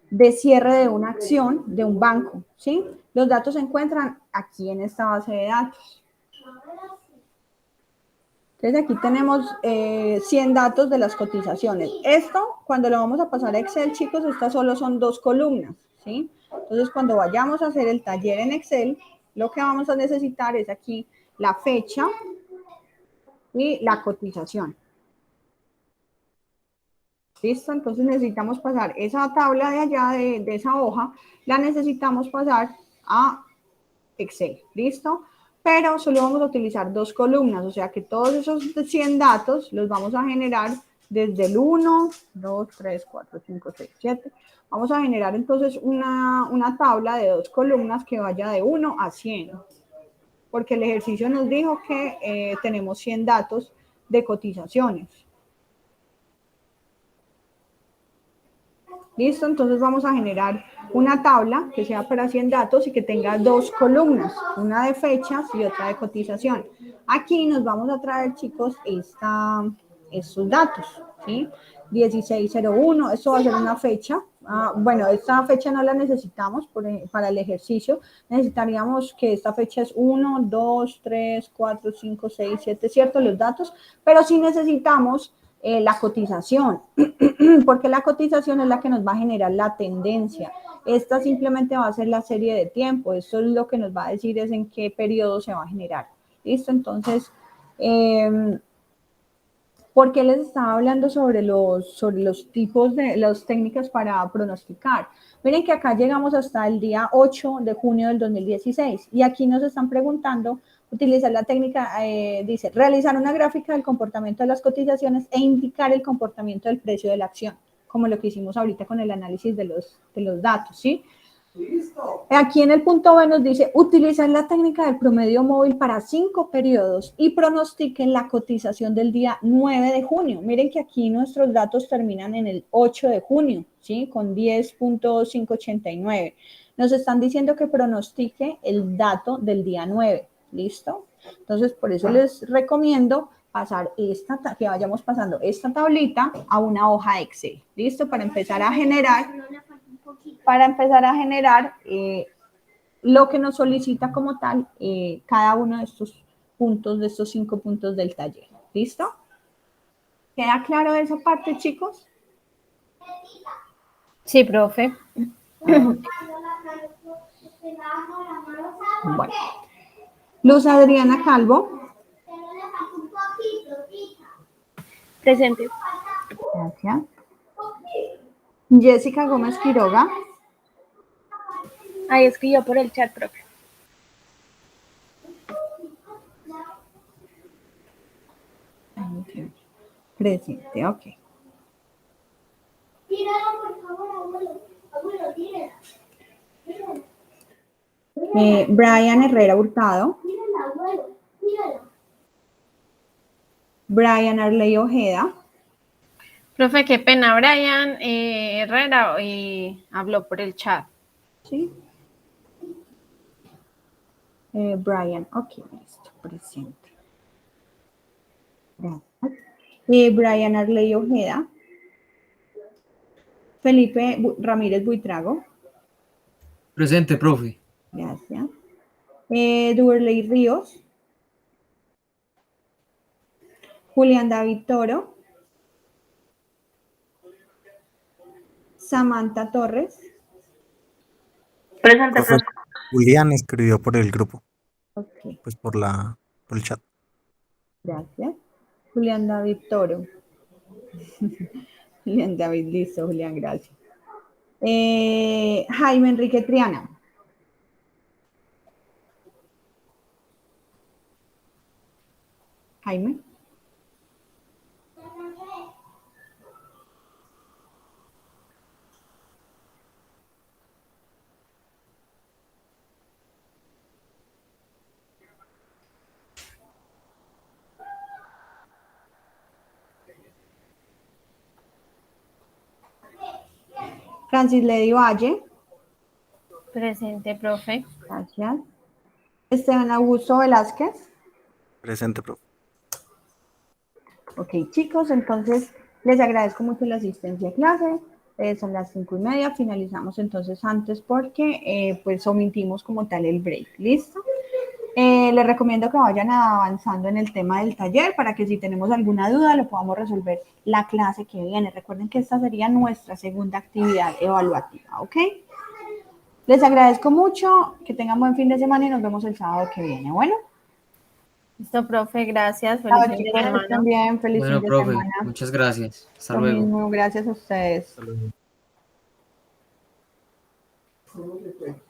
de cierre de una acción de un banco, ¿sí? Los datos se encuentran aquí en esta base de datos. Entonces aquí tenemos 100 datos de las cotizaciones. Esto, cuando lo vamos a pasar a Excel, chicos, estas solo son 2 columnas, ¿sí? Entonces cuando vayamos a hacer el taller en Excel, lo que vamos a necesitar es aquí la fecha y la cotización. ¿Listo? Entonces necesitamos pasar esa tabla de allá, de esa hoja, la necesitamos pasar a Excel. ¿Listo? Pero solo vamos a utilizar 2 columnas, o sea que todos esos 100 datos los vamos a generar desde el 1, 2, 3, 4, 5, 6, 7. Vamos a generar entonces una tabla de 2 columnas que vaya de 1 a 100, porque el ejercicio nos dijo que tenemos 100 datos de cotizaciones. ¿Listo? Entonces vamos a generar una tabla que sea para 100 datos y que tenga 2 columnas, una de fechas y otra de cotización. Aquí nos vamos a traer, chicos, estos datos, ¿sí? 1601, esto va a ser una fecha. Bueno, esta fecha no la necesitamos para el ejercicio. Necesitaríamos que esta fecha es 1, 2, 3, 4, 5, 6, 7, ¿cierto? Los datos, pero sí necesitamos la cotización, porque la cotización es la que nos va a generar la tendencia. Esta simplemente va a ser la serie de tiempo, esto es lo que nos va a decir es en qué periodo se va a generar. ¿Listo? Entonces, ¿por qué les estaba hablando sobre los tipos de las técnicas para pronosticar? Miren que acá llegamos hasta el día 8 de junio del 2016 y aquí nos están preguntando utilizar la técnica, dice, realizar una gráfica del comportamiento de las cotizaciones e indicar el comportamiento del precio de la acción, como lo que hicimos ahorita con el análisis de los datos, ¿sí? ¿Listo? Aquí en el punto B nos dice, utilizar la técnica del promedio móvil para 5 periodos y pronostiquen la cotización del día 9 de junio. Miren que aquí nuestros datos terminan en el 8 de junio, ¿sí? Con 10.589. Nos están diciendo que pronostique el dato del día 9. ¿Listo? Entonces, por eso les recomiendo pasar que vayamos pasando esta tablita a una hoja Excel. ¿Listo? Para empezar a generar lo que nos solicita como tal cada uno de estos puntos, de estos 5 puntos del taller. ¿Listo? ¿Queda claro esa parte, chicos? Sí, profe. Bueno. Luz Adriana Calvo. Presente. Gracias. Jessica Gómez Quiroga. Ahí escribió por el chat, profe. Presente, ok. Tíralo, por favor, abuelo. Abuelo, tírala. Brian Herrera Hurtado. Tírala, abuelo. Tírala. Brian Arley Ojeda. Profe, qué pena, Brian Herrera habló por el chat. Sí. Brian, ok, listo, presente. Gracias. Brian Arley Ojeda. Felipe Ramírez Buitrago. Presente, profe. Gracias. Duerley Ríos. Julián David Toro. Samantha Torres. Presente, Profe, profe. Julián escribió por el grupo, Ok, pues por el chat. gracias. Julián David Toro. Julián David, listo, Julián, gracias. Jaime Enrique Triana. Jaime. Francis Ledy Valle. Presente, profe. Gracias. Esteban Augusto Velázquez. Presente, profe. Ok, chicos, entonces les agradezco mucho la asistencia a clase. Son las 5:30, finalizamos entonces antes porque pues omitimos como tal el break, ¿listo? Les recomiendo que vayan avanzando en el tema del taller para que si tenemos alguna duda lo podamos resolver la clase que viene. Recuerden que esta sería nuestra segunda actividad evaluativa, ¿ok? Les agradezco mucho, que tengan buen fin de semana y nos vemos el sábado que viene. Bueno, Listo, profe, gracias. Feliz chao fin de chicos, que semana. estén bien, feliz fin Bueno, de profe, semana. muchas gracias. Hasta Lo luego. mismo, gracias a ustedes. Hasta luego.